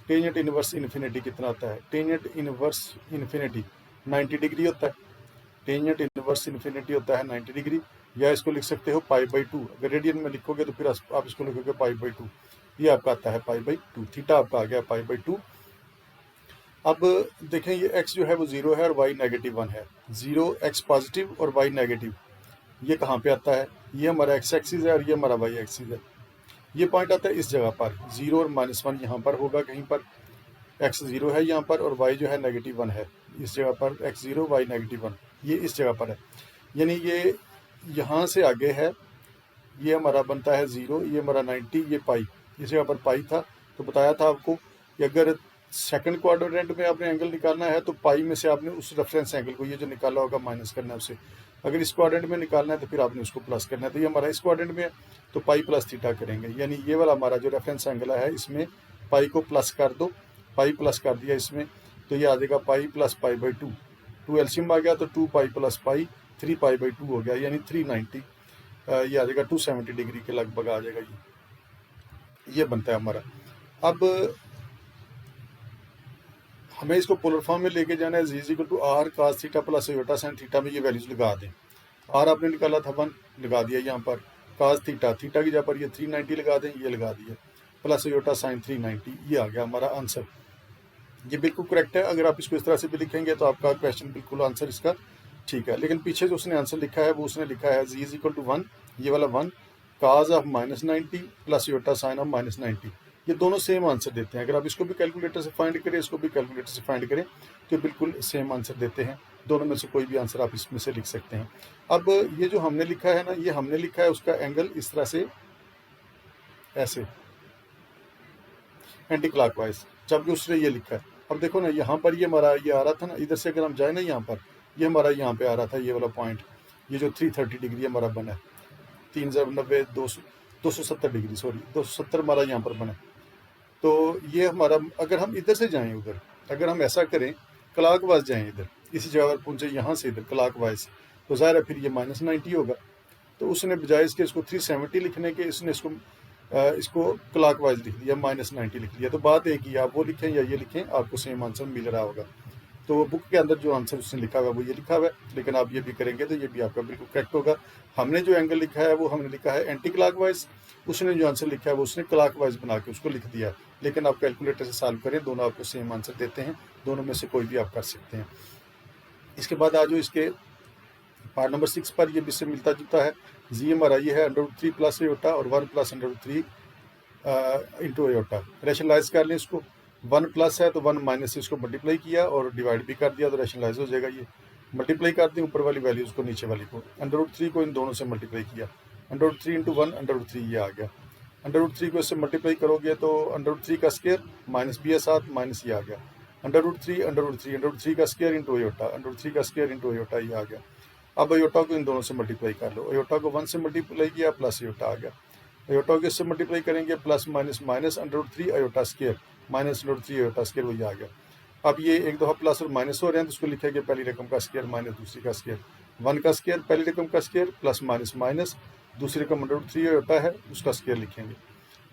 टेंजेंट इनवर्स इन्फिनिटी कितना आता है? टेंजेंट इनवर्स इन्फिनिटी 90 डिग्री होता है। टेंजेंट इनवर्स इन्फिनिटी होता है 90 डिग्री, या इसको लिख सकते हो पाई बाई 2। अगर रेडियन में लिखोगे तो फिर आप इसको लिखोगे पाई बाई 2। ये आपका आता है पाई बाई 2। थीटा आपका आ गया पाई बाई 2। अब देखें ये x जो है वो 0 है और y नेगेटिव 1 है। 0 x पॉजिटिव और y नेगेटिव, ये कहाँ पे आता है? ये हमारा x एक्सिस है और ये हमारा y एक्सिस है। ये पॉइंट आता है इस जगह पर, 0 और -1 यहाँ पर होगा कहीं पर। x 0 है यहाँ पर और y जो है नेगेटिव 1 है इस जगह पर। x 0 y नेगेटिव 1 ये इस जगह पर है, यानी ये यहाँ से आगे है। ये हमारा बनता है 0, ये हमारा 90, ये पाई, इस जगह पर पाई था। तो बताया था आपको कि अगर सेकंड क्वाड्रेंट में आपने एंगल निकालना है तो पाई में से आपने उस रेफरेंस एंगल को, ये जो निकाला होगा, माइनस करना है उससे। अगर इस क्वाड्रेंट में निकालना है तो फिर आपने उसको प्लस करना है। तो ये हमारा इस क्वाड्रेंट में है तो पाई प्लस थीटा करेंगे, यानी ये वाला हमारा जो रेफरेंस एंगल है इसमें पाई को प्लस कर दो। पाई प्लस कर दिया इसमें, तो ये आ जाएगा pi plus pi by 2। 2 LCM आ गया तो 2 पाई प्लस पाई 3 पाई बाई 2 हो गया, यानी 390। ये आ जाएगा 270 डिग्री के लगभग आ जाएगा। ये बनता है हमारा। अब हमें इसको पोलर फॉर्म में लेके जाना है। z equal to r cos theta plus iota sine theta में ये वैल्यूज लगा दें। आर आपने निकाला था 1, लगा दिया यहाँ पर। कास थीटा, थीटा की जगह पर ये 390 लगा दें, ये लगा दिया, प्लस आयोटा साइन 390, ये आ गया हमारा आंसर। ये बिल्कुल करेक्ट है। अगर आप इसको इस तरह से भी लिखेंगे तो आपका क्वेश्चन बिल्कुल आंसर इसका ठीक है। लेकिन पीछे जो उसने आंसर लिखा है वो उसने लिखा है z इक्वल टू 1, ये वाला 1, cos of -90 plus iota sine of -90। ये दोनों सेम आंसर देते हैं। अगर आप इसको भी कैलकुलेटर से फाइंड करें, इसको भी कैलकुलेटर से फाइंड करें, तो बिल्कुल सेम आंसर देते हैं। दोनों में से कोई भी आंसर आप इसमें से लिख सकते हैं। अब ये जो हमने लिखा है ना, ये हमने लिखा है उसका एंगल इस तरह से, ऐसे एंटी क्लॉकवाइज, जबकि उसने ये लिखा है। अब देखो ना, यहाँ पर ये हमारा ये आ रहा था ना, इधर से अगर हम जाए ना यहाँ पर, ये हमारा यहाँ पे आ रहा था ये वाला पॉइंट, ये जो 330 डिग्री हमारा बना है, 390 270 डिग्री, सॉरी 270 हमारा यहाँ पर बना। तो ये हमारा, अगर हम इधर से जाएं उधर, अगर हम ऐसा करें क्लॉकवाइज जाएं इधर, इसी जगह पर पहुंचे यहाँ से इधर क्लॉकवाइज, तो ज़ाहिर है फिर ये -90 होगा। तो उसने बजाय इसके इसको 370 लिखने के, इसने इसको क्लॉकवाइज लिख दिया, -90 लिख लिया। तो बात एक ही, आप वो लिखें या ये लिखें, आपको सेम आंसर मिल रहा होगा। तो बुक के अंदर जो आंसर उसने लिखा हुआ है वो ये लिखा हुआ है, लेकिन आप ये भी करेंगे तो ये भी आपका बिल्कुल करेक्ट होगा। हमने जो एंगल लिखा है वो हमने लिखा है एंटी क्लॉकवाइज, उसने जो आंसर लिखा है वो उसने क्लॉकवाइज बना के उसको लिख दिया है। लेकिन आप कैलकुलेटर से सॉल्व करें, दोनों आपको सेम आंसर देते हैं, दोनों में से कोई भी आप कर सकते हैं। इसके बाद आज इसके पार्ट नंबर 6 पर, ये भी इससे मिलता जुलता है। जी हमारा ये है √3 प्लस आयोटा और 1 प्लस √3 इंटू आयोटा। रेशनलाइज कर लें इसको, 1 प्लस है तो 1 माइनस से इसको मल्टीप्लाई किया और डिवाइड भी कर दिया, तो रेशनलाइज हो जाएगा। ये मल्टीप्लाई कर दें ऊपर वाली वैल्यूज को नीचे वाली को, √3 को इन दोनों से मल्टीप्लाई किया, √3 इंटू 1 √3 ये आ गया। √3 को इससे मल्टीप्लाई करोगे तो √3 का स्क्वायर माइनस भी है साथ, माइनस ये आ गया, √3 का स्क्वायर इंटू आयोटा, √3 का स्क्वायर इंटू आयोटा ये आ गया। अब आयोटा को इन दोनों से मल्टीप्लाई कर लो, आयोटा को 1 से मल्टीप्लाई किया प्लस आयोटा आ गया, आयोटा को इससे मल्टीप्लाई करेंगे plus minus minus √3 iota square minus √3 iota square, वही आ गया। अब ये एक दफ़ा प्लस और माइनस हो रहे हैं तो उसको लिखेंगे पहली रकम का स्क्वायर माइनस दूसरी का स्क्वायर, 1 का स्क्वायर पहली रकम का स्क्वायर प्लस माइनस माइनस दूसरी रकम √3 आयोटा है उसका स्क्वायर लिखेंगे।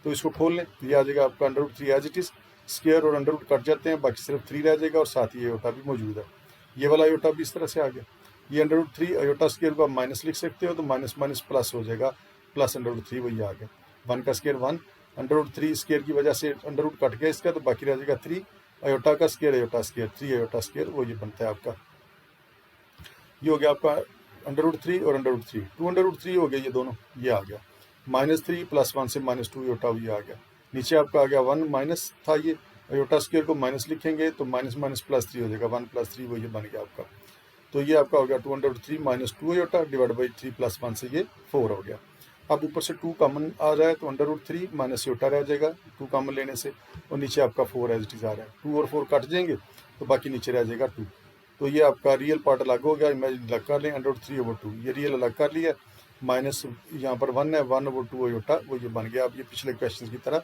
तो इसको खोल लें, ये आ जाएगा आपका √3 एज इट इज़, स्क्वायर और अंडर रूट कट जाते हैं, बाकी सिर्फ 3 रह जाएगा और साथ ही आयोटा भी मौजूद है। ये वाला आयोटा भी इस तरह से आ गया। ये √3 आयोटा स्क्वायर को आप माइनस लिख सकते हो, तो माइनस माइनस प्लस हो जाएगा, प्लस √3 वही आ गया। 1 का स्क्वायर 1, √3 स्क्वायर की वजह से अंडर रूट कट गया इसका, तो बाकी रह जाएगा 3, अयोटा का square, iota square 3 iota square, वो ये बनता है आपका। ये हो गया आपका √3 और √3, 2√3 हो गया ये दोनों, ये आ गया। -3 + 1 से -2 अयोटा, ये आ गया। नीचे आपका आ गया 1 माइनस था, ये अयोटा स्केयर को माइनस लिखेंगे तो माइनस माइनस +3 हो जाएगा, 1 + 3 वो ये बन गया आपका। तो ये आपका हो गया 2√3 - 2 अयोटा डिवाइड बाई 3 + 1 से ये 4 हो गया। अब ऊपर से 2 कॉमन आ रहा है तो √3 माइनस अयोटा रह जाएगा 2 कॉमन लेने से, और नीचे आपका 4 एज इट इज आ रहा है। 2 और 4 कट जाएंगे तो बाकी नीचे रह जाएगा 2। तो ये आपका रियल पार्ट अलग हो गया, इमेजिन अलग कर लें, √3/2 ये रियल अलग कर लिया, माइनस यहाँ पर 1 है, 1/2 अयोटा वो ये बन गया। अब ये पिछले क्वेश्चन की तरह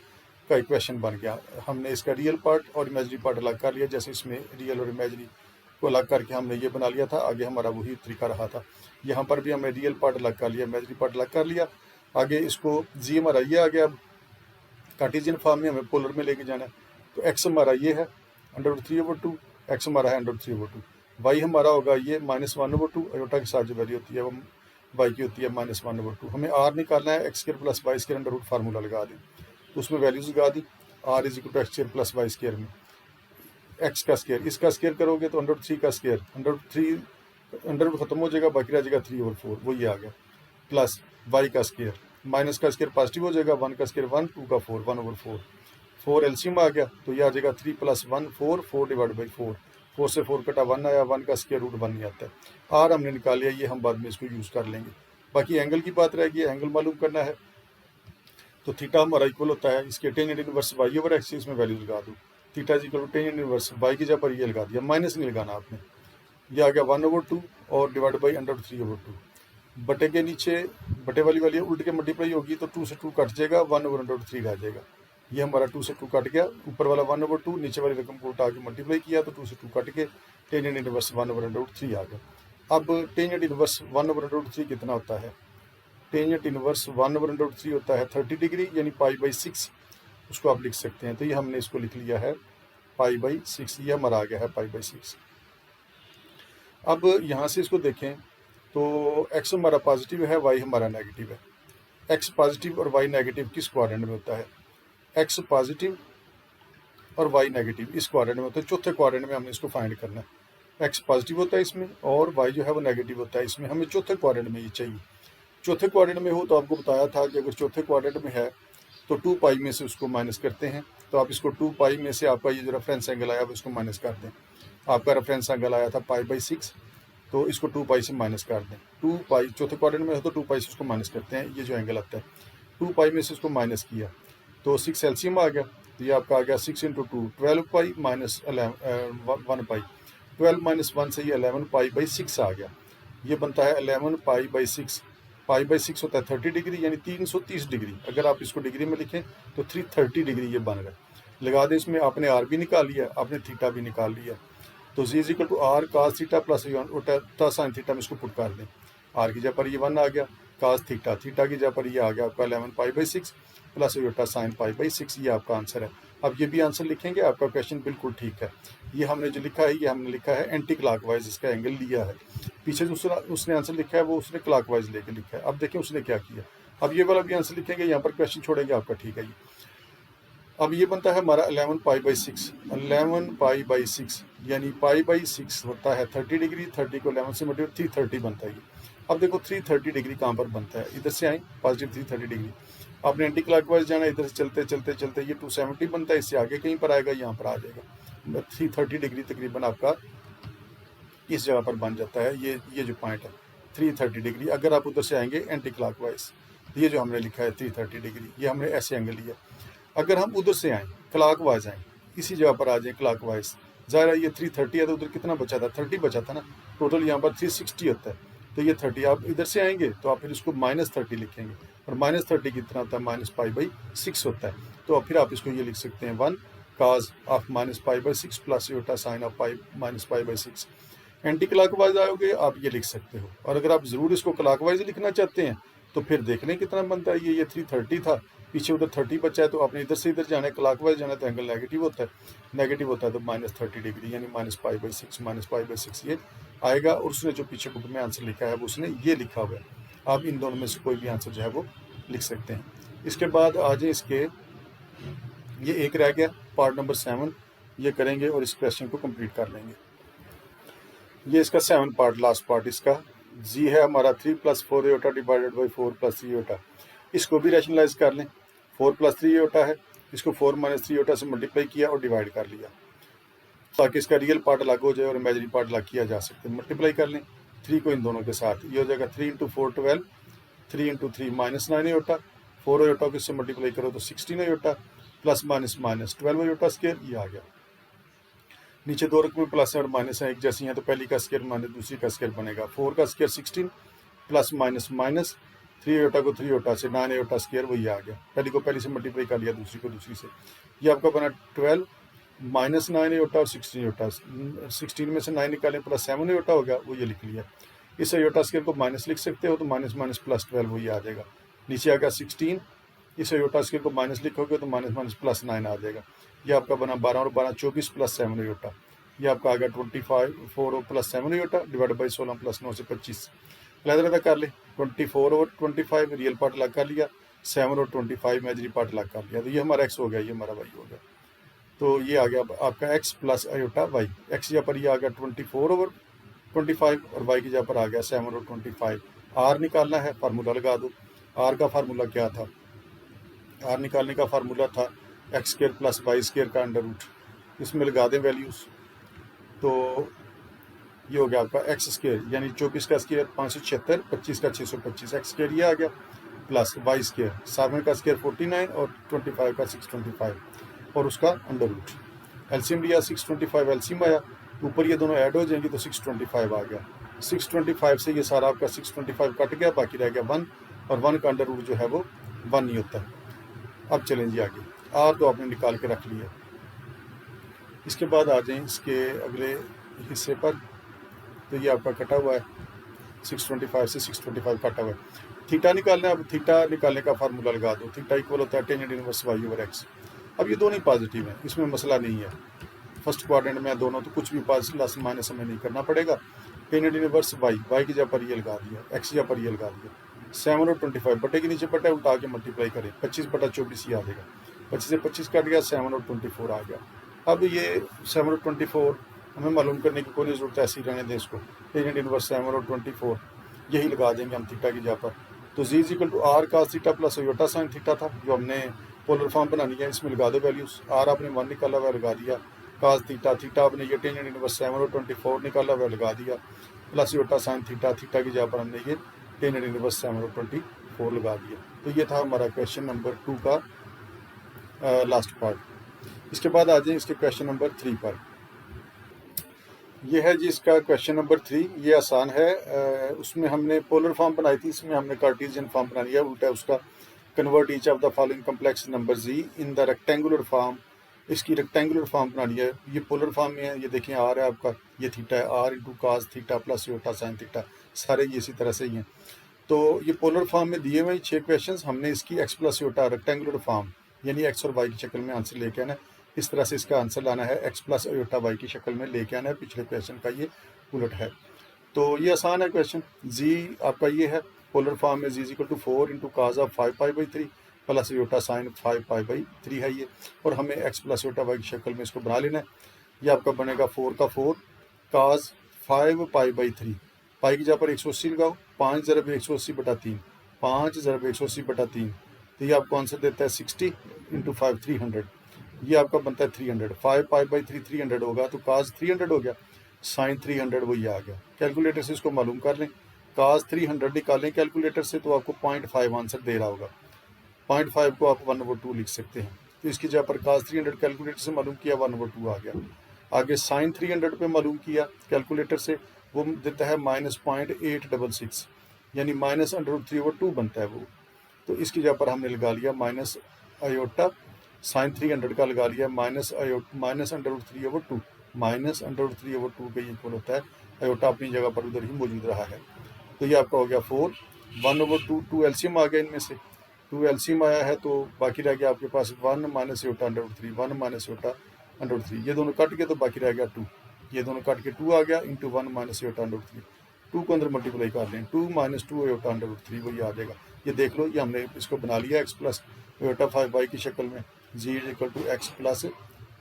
का इक्वेशन बन गया। हमने इसका रियल पार्ट और इमेजिनरी पार्ट अलग कर लिया, जैसे इसमें रियल और इमेजिनरी को अलग करके हमने ये बना लिया था, आगे हमारा वही तरीका रहा था। यहाँ पर भी हमने रियल पार्ट अलग कर लिया, इमेजिनरी पार्ट अलग कर लिया। आगे इसको जी हमारा ये आ गया, कार्टेशियन फॉर्म में हमें पोलर में लेके जाना है। तो एक्स हमारा ये है √3/2, एक्स हमारा है √3/2, वाई हमारा होगा ये -1/2, अयोटा के साथ जो वैल्यू होती है वो वाई की होती है -1/2। हमें आर निकालना है, x² + y² under root formula लगा दी, तो उसमें वैल्यूज लगा दी, r = x² + y² में x का स्केयर, इसका स्केयर करोगे तो √3 का स्केयर, √3 अंडर रूट खत्म हो जाएगा, बाकी रह जाएगा 3/4, वो ये आ गया, प्लस y का स्केयर, माइनस का स्केयर पॉजिटिव हो जाएगा, 1 का स्केयर 1, 2 का 4, 1/4, 4 एलसीएम आ गया, तो ये आ जाएगा 3 + 1 4, 4 डिवाइड बाई 4, 4 से 4 कटा 1 आया, 1 का स्केयर रूट 1 नहीं आता है। आर हमने निकाल लिया, ये हम बाद में इसको यूज़ कर लेंगे। बाकी एंगल की बात रहेगी, एंगल मालूम करना है, तो थीटा हमारा इक्वल होता है इसके टेंजेंट इनवर्स y/x, इसमें वैल्यू लगा दो, थीटा = टेंजेंट इनवर्स y की जगह पर ये लगा दिया, माइनस नहीं लगाना आपने, ये आ गया 1/2 और डिवाइड बाई √3/2, बटे के नीचे बटे वाली वैल्यू उल्ट के मल्टीप्लाई होगी तो 2 से 2 कट जाएगा, 1/√3 रह जाएगा। ये हमारा 2 से 2 कट गया, ऊपर वाला 1/2, नीचे वाली रकम को उठा के मल्टीप्लाई किया तो 2 से 2 कट के टेंजेंट इनवर्स 1/√3 आ गया। अब टेंजेंट इनवर्स 1/√3 कितना होता है? टेंजेंट इनवर्स 1/√3 होता है 30 डिग्री, यानी π/6, उसको आप लिख सकते हैं। तो ये हमने इसको लिख लिया है π/6, ये हमारा आ गया है π/6। अब यहाँ से इसको देखें तो x हमारा पॉजिटिव है, y हमारा नेगेटिव है। x पॉजिटिव और y नेगेटिव किस क्वाड्रेंट में होता है? x पॉजिटिव और y नेगेटिव इस क्वाड्रेंट में होता है, चौथे क्वाड्रेंट में हमने इसको फाइंड करना है। x पॉजिटिव होता है इसमें और y जो है वो नेगेटिव होता है इसमें, हमें चौथे क्वाड्रेंट में ये चाहिए। चौथे क्वाड्रेंट में हो तो आपको बताया था कि अगर चौथे क्वाड्रेंट में है तो 2π में से उसको माइनस करते हैं, तो आप इसको 2π में से आपका ये जो रेफरेंस एंगल आया वो इसको माइनस कर दें। आपका रेफरेंस एंगल आया था π/6, तो इसको 2π से माइनस कर दें। 2π चौथे क्वाड्रेंट में हो तो 2π से उसको माइनस करते हैं, ये जो एंगल आता है 2π में से उसको माइनस किया तो 6 एलसीएम आ गया, तो ये आपका आ गया 6 × 2 12π - 1π, 12 - 1 से ये 11π/6 आ गया। ये बनता है 11π/6, π/6 होता है 30 डिग्री, यानी 330 डिग्री। अगर आप इसको डिग्री में लिखें तो 330 डिग्री ये बन रहा है। लगा दें, इसमें आपने आर भी निकाल लिया, आपने थीटा भी निकाल लिया, तो z = r cos theta plus उल्टा साइन थीटा में इसको पुट कर दें। आर की जगह पर ये 1 आ गया, cos थीटा, थीटा की जगह पर ये आ गया आपका 11π/6 प्लस उल्टा साइन π/6, ये आपका आंसर है। अब ये भी आंसर लिखेंगे, आपका क्वेश्चन बिल्कुल ठीक है। ये हमने जो लिखा है ये हमने लिखा है एंटी क्लॉकवाइज, इसका एंगल लिया है। पीछे दूसरा उसने आंसर लिखा है वो उसने क्लॉकवाइज लेके लिखा है। अब देखिए उसने क्या किया, अब ये वाला भी आंसर लिखेंगे, यहाँ पर क्वेश्चन छोड़ेंगे आपका, ठीक है जी। अब ये बनता है हमारा 11π/6, 11π/6 यानी π/6 होता है 30 डिग्री, 30 को 11 से मल्टीप्लाई 330 बनता है ये। अब देखो 330 डिग्री कहाँ पर बनता है, इधर से आए पॉजिटिव 330 डिग्री, आपने एंटी क्लॉकवाइज जाना, इधर से चलते चलते चलते ये 270 बनता है, इससे आगे कहीं पर आएगा, यहाँ पर आ जाएगा 330 डिग्री तकरीबन आपका इस जगह पर बन जाता है। ये जो पॉइंट है 330 डिग्री, अगर आप उधर से आएंगे एंटी क्लॉकवाइज, ये जो हमने लिखा है 330 डिग्री, ये हमने ऐसे एंगल लिया। अगर हम उधर से आएँ क्लॉकवाइज आएँ, इसी जगह पर आ जाए क्लॉकवाइज, ज़ाहिर है ये 330 है तो उधर कितना बचा था, 30 बचा था ना, टोटल यहाँ पर 360 होता है, तो ये 30, आप इधर से आएंगे तो आप फिर इसको -30 लिखेंगे, और -30 कितना होता है -π/6 होता है, तो फिर आप इसको ये लिख सकते हैं 1 cos ऑफ -π/6 प्लस उल्टा साइन ऑफ -π/6। एंटी क्लॉकवाइज आओगे आप ये लिख सकते हो, और अगर आप ज़रूर इसको क्लॉकवाइज लिखना चाहते हैं तो फिर देख लें कितना बनता है। ये 330 था, पीछे उधर 30 बचा है, तो आपने इधर से इधर जाना है, क्लॉकवाइज जाना है तो एंगल नेगेटिव होता है, नेगेटिव होता है तो -30 डिग्री यानी -π/6 ये आएगा। और उसने जो पीछे बुक में आंसर लिखा है वो उसने ये लिखा हुआ है। आप इन दोनों में से कोई भी आंसर जो है वो लिख सकते हैं। इसके बाद आ जाए इसके, ये एक रह गया पार्ट नंबर 7, ये करेंगे और इस क्वेश्चन को कंप्लीट कर लेंगे। ये इसका 7 पार्ट, लास्ट पार्ट इसका जी है हमारा 3 + 4 आयोटा डिवाइडेड बाई 4 + 3 आयोटा। इसको भी रैशनलाइज कर लें। 4 + 3 आयोटा है, इसको 4 - 3 आयोटा से मल्टीप्लाई किया और डिवाइड कर लिया ताकि इसका रियल पार्ट अलग हो जाए और इमेजिनरी पार्ट अलग किया जा सकते हैं। मल्टीप्लाई कर लें 3 को इन दोनों के साथ, ये हो जाएगा 3 × 4 12, 3 × 3 -9 आयोटा, 4 आयोटा को इससे मल्टीप्लाई करो तो 16 iota, plus minus minus 12 iota square, ये आ गया। नीचे दो रकमें प्लस और माइनस है एक जैसी हैं तो पहली का स्क्वायर माइनस दूसरी का स्क्वायर बनेगा। 4 का square 16 plus minus minus 3 iota को 3 आयोटा से 9 आयोटा स्क्वायर, वही आ गया। पहली को पहली से मल्टीप्लाई कर लिया, दूसरी को दूसरी से, ये आपका बना 12 - 9 आयोटा और 16 आयोटा। 16 में से 9 निकालें प्लस 7 आयोटा हो गया, वो ये लिख लिया। इस आयोटा स्क्वायर को माइनस लिख सकते हो तो माइनस माइनस प्लस 12 वही आ जाएगा। नीचे आ गया 16, इस आयोटा स्क्वायर को माइनस लिखोगे तो माइनस माइनस प्लस 9 आ जाएगा। ये आपका बना 12 और 12 24 प्लस 7 आयोटा। ये आपका आ गया 25 4 plus 7 iota divide by 16 plus 9 से 25। अलग कर ले, 24 और 25 रियल पार्ट अलग कर लिया, 7 और 25 इमेजिनरी पार्ट अलग कर लिया। तो ये हमारा x हो गया, ये हमारा y हो गया। तो ये आ गया आपका x plus iota y। x यहाँ पर ये आ गया 24 ओवर 25 और y की जगह पर आ गया 7 और 25। r निकालना है, फार्मूला लगा दो। r का फार्मूला क्या था? r निकालने का फार्मूला था x² प्लस y² का अंडर रूट। इसमें लगा दें वैल्यूज़, तो ये हो गया आपका x² यानी 24 का स्क्वायर 576, 25 का 625, x² ये आ गया प्लस y², 7 का स्क्वायर 49 और 25 का 625 और उसका अंडर रूट। एलसीएम लिया 625, एलसीएम आया, ऊपर ये दोनों ऐड हो जाएंगे तो 625 आ गया। 625 से ये सारा आपका 625 कट गया, बाकी रह गया 1 और 1 का अंडर रूट जो है वो 1 ही होता है। अब चलें जी आगे, आर तो आपने निकाल के रख लिया। इसके बाद आ जाएं इसके अगले हिस्से पर, तो ये आपका कटा हुआ है 625 से 625 कटा हुआ है। थीटा निकालना है। अब थीटा निकालने का फार्मूला लगा दो। थीटा इक्वल होता है टेंजेंट इनवर्स y/x। अब ये दोनों ही पॉजिटिव हैं, इसमें मसला नहीं है। फर्स्ट क्वाड्रेंट में दोनों, तो कुछ भी प्लस माइनस हमें नहीं करना पड़ेगा। टेंजेंट इनवर्स y की जगह पर ये लगा दिया, x की जगह पर ये लगा दिया। 7 और 25 बटे के नीचे बटा उल्टा के मल्टीप्लाई करें, 25 बटा 24 ही आ जाएगा। 25 से 25 कट गया, 7 और 24 आ गया। अब ये 7 और 24 हमें मालूम करने की कोई ज़रूरत है, ऐसे ही रहने दें इसको। टेंजेंट इनवर्स 7 और 24 यही लगा देंगे हम थीटा की जगह पर। तो z = r cos theta plus iota sine theta था, जो हमने पोलर फॉर्म बनानी है। इसमें लगा दो वैल्यूज़। r आपने 1 निकाला हुआ लगा दिया, cos थीटा, थीटा आपने ये टेंजेंट इनवर्स 7 और 24 निकाला हुआ लगा दिया, plus iota sine theta, theta की जगह पर हमने ये टेंजेंट इनवर्स 7 और 24 लगा दिया। तो ये था हमारा क्वेश्चन नंबर 2 का लास्ट पार्ट। इसके बाद आ जाए इसके क्वेश्चन नंबर 3 पर। ये है जी इसका क्वेश्चन नंबर 3। ये आसान है। उसमें हमने पोलर फॉर्म बनाई थी, इसमें हमने कार्टेशियन फॉर्म बना लिया, उल्टा उसका। Convert each of the following complex number z in the rectangular form. इसकी रेक्टेंगुलर फॉर्म बना लिया है। ये पोलर फॉर्म में है, ये देखें आर है आपका, ये थीटा है, r × cos theta plus iota sine theta, सारे ये इसी तरह से ही हैं। तो ये पोलर फॉर्म में दिए हुए 6 क्वेश्चन, हमने इसकी x plus iota rectangular form यानी x और y की शक्ल में आंसर लेके आना है। इस तरह से इसका आंसर लाना है, x प्लस आयोटा y की शक्ल में लेके आना है। पिछले क्वेश्चन का ये उलट है, तो ये आसान है क्वेश्चन। जी आपका ये है पोलर फॉर्म में, z = 4 × cos of 5π/3 plus iota sine 5π/3 है ये, और हमें x प्लस आयोटा y की शक्ल में इसको बना लेना है। ये आपका बनेगा 4 का 4 cos 5π/3, पाई की जगह पर 180 लगाओ, 5 × 180/3, 5 × 180/3, तो ये आपको आंसर देता है 60 × 5 300। ये आपका बनता है 300। 5π/3 300 होगा तो cos 300 हो गया, साइन 300 वही आ गया। कैलकुलेटर से इसको मालूम कर लें, cos 300 निकालें कैलकुलेटर से तो आपको 0.5 आंसर दे रहा होगा। 0.5 को आप 1/2 लिख सकते हैं। तो इसकी जगह पर cos 300 कैलकुलेटर से मालूम किया, 1/2 आ गया। आगे साइन 300 पे मालूम किया कैलकुलेटर से, वो देता है -0.866 यानी -√3/2 बनता है वो। तो इसकी जगह पर हमने लगा लिया माइनस आयोटा, साइन 300 का लगा लिया -√3/2, -√3/2 के इक्वल होता है। आयोटा अपनी जगह पर उधर ही मौजूद रहा है। तो ये आपका हो गया 4, 1/2, 2 एलसीएम आ गया इनमें से, 2 एलसीएम आया है तो बाकी रह गया आपके पास 1 - आयोटा √3, 1 - आयोटा √3, ये दोनों कट गए तो बाकी रह गया 2, ये दोनों कट के 2 आ गया इंटू 1 - आयोटा √3, 2 को अंदर मल्टीप्लाई कर लें, 2 - 2 आयोटा √3 वही आ जाएगा। ये देख लो, ये हमने इसको बना लिया x प्लस आयोटा 5y की शक्ल में, z = x plus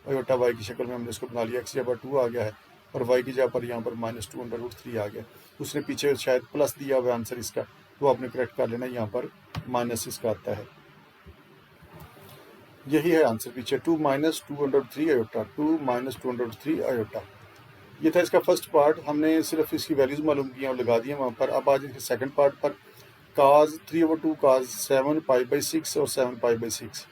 iota y की शक्ल में हमने इसको बना लिया। एक्स की जगह पर 2 आ गया है और वाई की जगह पर यहाँ पर -2/√3 आ गया। उसने पीछे शायद प्लस दिया हुआ आंसर इसका, तो आपने करेक्ट कर लेना, यहाँ पर माइनस इसका आता है। यही है आंसर पीछे, 2 - 2/√3 आयोटा, 2 - 2/√3 आयोटा। ये था इसका फर्स्ट पार्ट। हमने सिर्फ इसकी वैल्यूज मालूम की और लगा दिए वहाँ पर। अब आज इसके सेकंड पार्ट पर, cos 3/2 cos 7 π/6 और 7 π/6।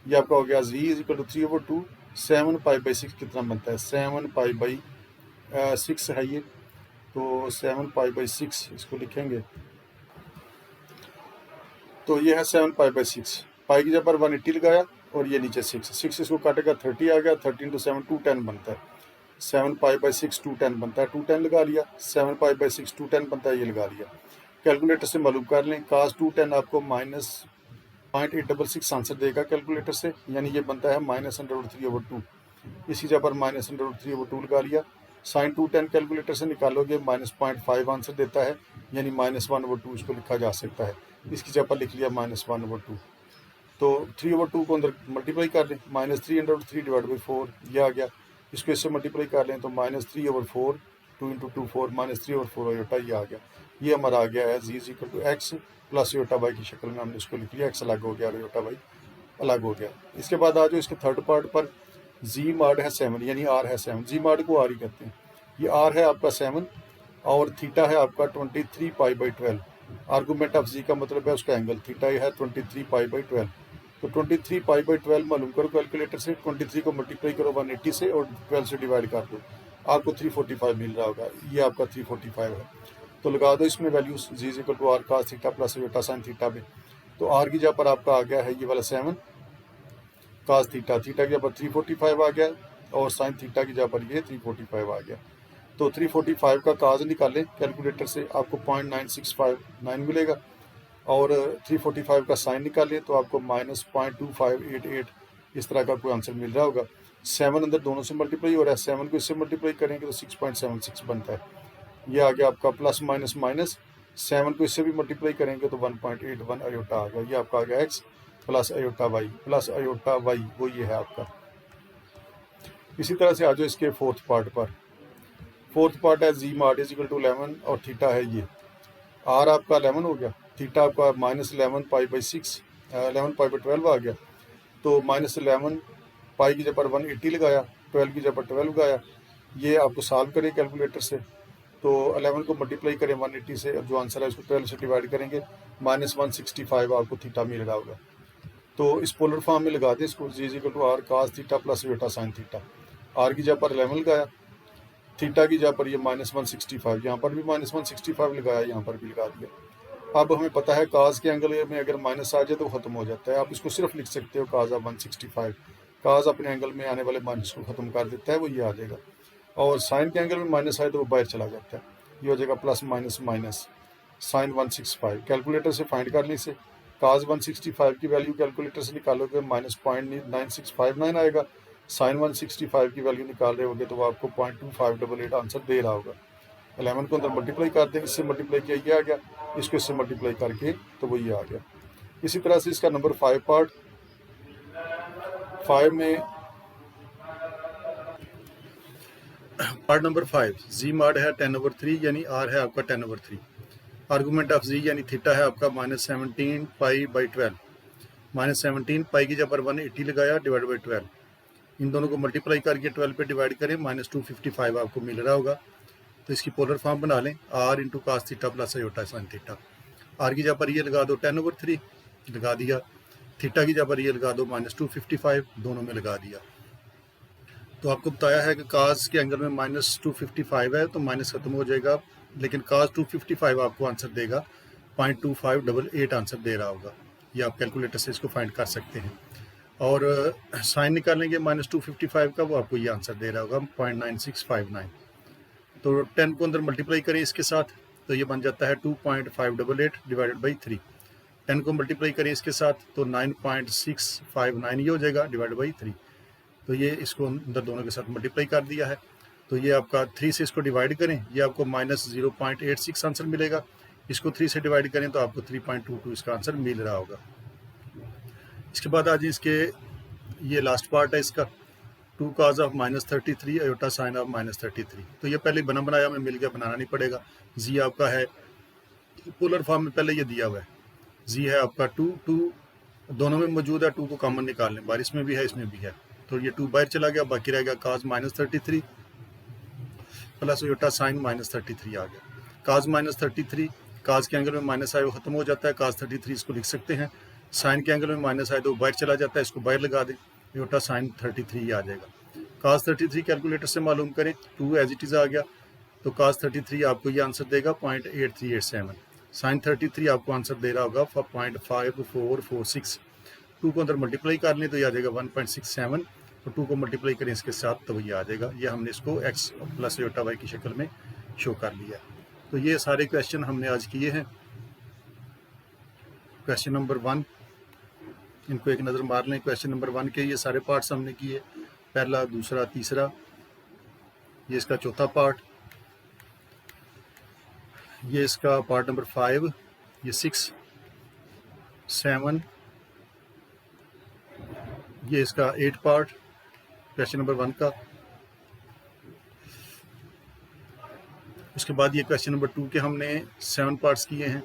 ये आपका हो गया z = 3/2 7 π/6 कितना बनता है, 7 π/6 है ये, तो 7 π/6 इसको लिखेंगे, तो ये है 7 π/6। पाई की जगह पर 180 लगाया और ये नीचे 6 इसको काटेगा 30 आ गया, 13 × 7 210 बनता है, 7 π/6 210 बनता है, 210 लगा लिया, 7 π/6 210 बनता है, ये लगा लिया। कैलकुलेटर से मालूम कर लें, cos 210 आपको -0.866 आंसर देगा कैलकुलेटर से, यानी ये बनता है -√3/2। इसी जगह पर -√3/2 लगा लिया। sin 210 कैलकुलेटर से निकालोगे -0.5 आंसर देता है, यानी -1/2 इसको लिखा जा सकता है। इसकी जगह पर लिख लिया -1/2। तो 3/2 को अंदर मल्टीप्लाई कर लें, -3/3 / 4 ये आ गया। इसको इससे मल्टीप्लाई कर लें तो -3/4 2 × 2 4 -3/4 आयोटा ये आ गया। ये हमारा आ गया है z = x plus iota y की शक्ल में हमने इसको लिख लिया। x अलग हो गया और आयोटा वाई अलग हो गया। इसके बाद आ जाओ इसके थर्ड पार्ट पर, z mod है 7 यानी r है 7, z mod को r ही कहते हैं। ये r है आपका 7 और थीटा है आपका 23 π/12। आर्गूमेंट ऑफ z का मतलब है उसका एंगल, थीटा है 23 π/12। तो 23 π/12 मालूम करो कैलकुलेटर से, 23 को मल्टीप्लाई करो 180 से और 12 से डिवाइड कर दो, आपको 345 मिल रहा होगा। ये आपका 345 है। तो लगा दो इसमें values, z = r cos theta plus iota sin theta में। तो r की जगह पर आपका आ गया है ये वाला 7 cos थीटा, थीटा की जगह पर 345 आ गया और sin थीटा की जगह पर ये 345 आ गया। तो 345 का cos निकालें कैलकुलेटर से, आपको 0.9659 मिलेगा और 345 का साइन निकालें तो आपको -0.2588 इस तरह का कोई आंसर मिल रहा होगा। 7 अंदर दोनों से मल्टीप्लाई हो रहा है, 7 को इससे मल्टीप्लाई करेंगे तो 6.76 बनता है। ये आ गया आपका प्लस माइनस माइनस, 7 को इससे भी मल्टीप्लाई करेंगे तो 1.81 आयोटा आ गया। ये आपका आ गया x plus iota y plus iota y, वो ये है आपका। इसी तरह से आ जाओ इसके फोर्थ पार्ट पर। फोर्थ पार्ट है z mod = 11 और थीटा है ये, r आपका 11 हो गया, थीटा आपका -11 π/6 11 π/12 आ गया। तो -11 पाई की जगह पर 180 लगाया, 12 की जगह पर 12 लगाया। ये आपको सॉल्व करें कैलकुलेटर से, तो 11 को मल्टीप्लाई करें 180 से, अब जो आंसर है उसको 12 से डिवाइड करेंगे, -165 आपको थीटा मिल रहा होगा। तो इस पोलर फॉर्म में लगा दें इसको, z = r cos theta plus iota sin theta. r की जगह पर 11 लगाया, थीटा की जगह पर ये -165, यहाँ पर भी -165 लगाया, यहाँ पर भी लगा दिया। अब हमें पता है cos के एंगल में अगर माइनस आ जाए तो ख़त्म हो जाता है। आप इसको सिर्फ लिख सकते हो cos 165, cos अपने एंगल में आने वाले माइनस को ख़त्म कर देता है, वो ये आ जाएगा। और साइन के एंगल में माइनस आए तो वो बाहर चला जाता है, ये हो जाएगा plus minus minus sine 165। Calculator से फाइंड कर लें इसे, cos 165 की वैल्यू कैलकुलेटर से निकालोगे -0.9659 आएगा, साइन 165 की वैल्यू निकाल रहे होगे तो वो आपको 0.2588 आंसर दे रहा होगा। 11 को अंदर मल्टीप्लाई कर दें, इससे मल्टीप्लाई किया ये आ गया, इसको इससे मल्टीप्लाई करके तो वो ये आ गया। इसी तरह से इसका नंबर 5 पार्ट, 5 में पार्ट नंबर 5 z mod है 10/3 यानी r है आपका 10/3। आर्गूमेंट ऑफ z यानी थीटा है आपका -17 π/12, -17 पाई की जगह पर 180 लगाया डिवाइड बाई 12, इन दोनों को मल्टीप्लाई करके 12 पे डिवाइड करें, -255 आपको मिल रहा होगा। तो इसकी पोलर फॉर्म बना लें, r × cos theta plus iota sin theta. r की जगह पर ये लगा दो 10/3 लगा दिया, थीटा की जगह पर ये लगा दो -255, दोनों में लगा दिया। तो आपको बताया है कि cos के एंगल में -255 है तो माइनस खत्म हो जाएगा, लेकिन cos 255 आपको आंसर देगा 0.2588 आंसर दे रहा होगा। ये आप कैलकुलेटर से इसको फाइंड कर सकते हैं। और साइन निकालेंगे -255 का, वो आपको ये आंसर दे रहा होगा 0.9659। तो 10 को अंदर मल्टीप्लाई करें इसके साथ तो ये बन जाता है 2.588 डिवाइडेड बाई 3। 10 को मल्टीप्लाई करें इसके साथ तो 9.659 ये हो जाएगा डिवाइडेड बाई 3। तो ये इसको अंदर दोनों के साथ मल्टीप्लाई कर दिया है, तो ये आपका 3 से इसको डिवाइड करें, ये आपको -0.86 आंसर मिलेगा। इसको 3 से डिवाइड करें तो आपको 3.22 इसका आंसर मिल रहा होगा। इसके बाद आज इसके ये लास्ट पार्ट है इसका, 2 cos of -33 iota sine of -33। तो ये पहले बना बनाया हमें मिल गया, बनाना नहीं पड़ेगा। जी आपका है पोलर फॉर्म में पहले ये दिया हुआ है, जी है आपका 2 दोनों में मौजूद है, 2 को कॉमन निकाल लें, बार इसमें भी है इसमें भी है, तो ये 2 बाहर चला गया, बाकी रह गया cos -33 प्लस आयोटा साइन -33 आ गया। cos -33 cos के एंगल में माइनस आए वो खत्म हो जाता है, cos 33 इसको लिख सकते हैं। साइन के एंगल में माइनस आए तो बाहर चला जाता है, इसको बाहर लगा दें, आयोटा साइन 33 आ जाएगा। cos 33 कैलकुलेटर से मालूम करें, 2 एज इट इज़ आ गया, तो cos 33 आपको ये आंसर देगा 0.8387। साइन 33 आपको आंसर दे रहा होगा 0.5446। 2 को अंदर मल्टीप्लाई कर लें तो ये आ जाएगा 1.67, और 2 को मल्टीप्लाई करें इसके साथ तो ये आ जाएगा। ये हमने इसको x प्लस आयोटा y की शक्ल में शो कर लिया। तो ये सारे क्वेश्चन हमने आज किए हैं। क्वेश्चन नंबर 1, इनको एक नज़र मार लें। क्वेश्चन नंबर 1 के ये सारे पार्ट्स हमने किए, पहला, दूसरा, तीसरा, ये इसका चौथा पार्ट, ये इसका पार्ट नंबर 5, ये 6, 7, ये इसका 8 पार्ट क्वेश्चन नंबर 1 का। उसके बाद ये क्वेश्चन नंबर 2 के हमने 7 पार्ट्स किए हैं।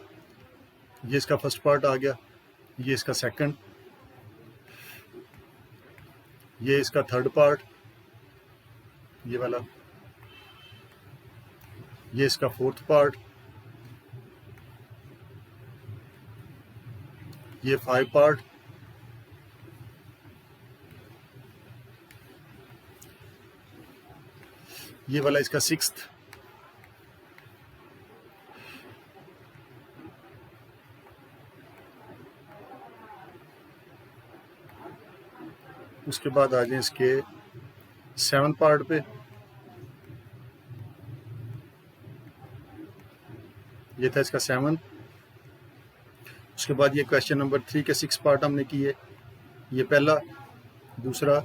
ये इसका फर्स्ट पार्ट आ गया, ये इसका सेकंड, ये इसका थर्ड पार्ट, ये वाला, ये इसका फोर्थ पार्ट, ये 5 पार्ट, ये वाला इसका 6th, उसके बाद आ जाए इसके 7 पार्ट पे, ये था इसका 7। उसके बाद ये क्वेश्चन नंबर 3 के 6 पार्ट हमने किए, ये पहला, दूसरा,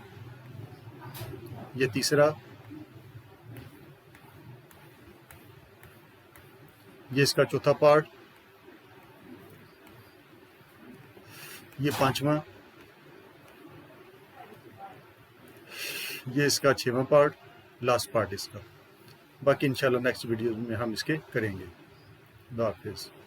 ये तीसरा, ये इसका चौथा पार्ट, ये 5वां, ये इसका 6वां पार्ट, लास्ट पार्ट इसका। बाकी इंशाल्लाह नेक्स्ट वीडियो में हम इसके करेंगे। खुदा हाफिज़।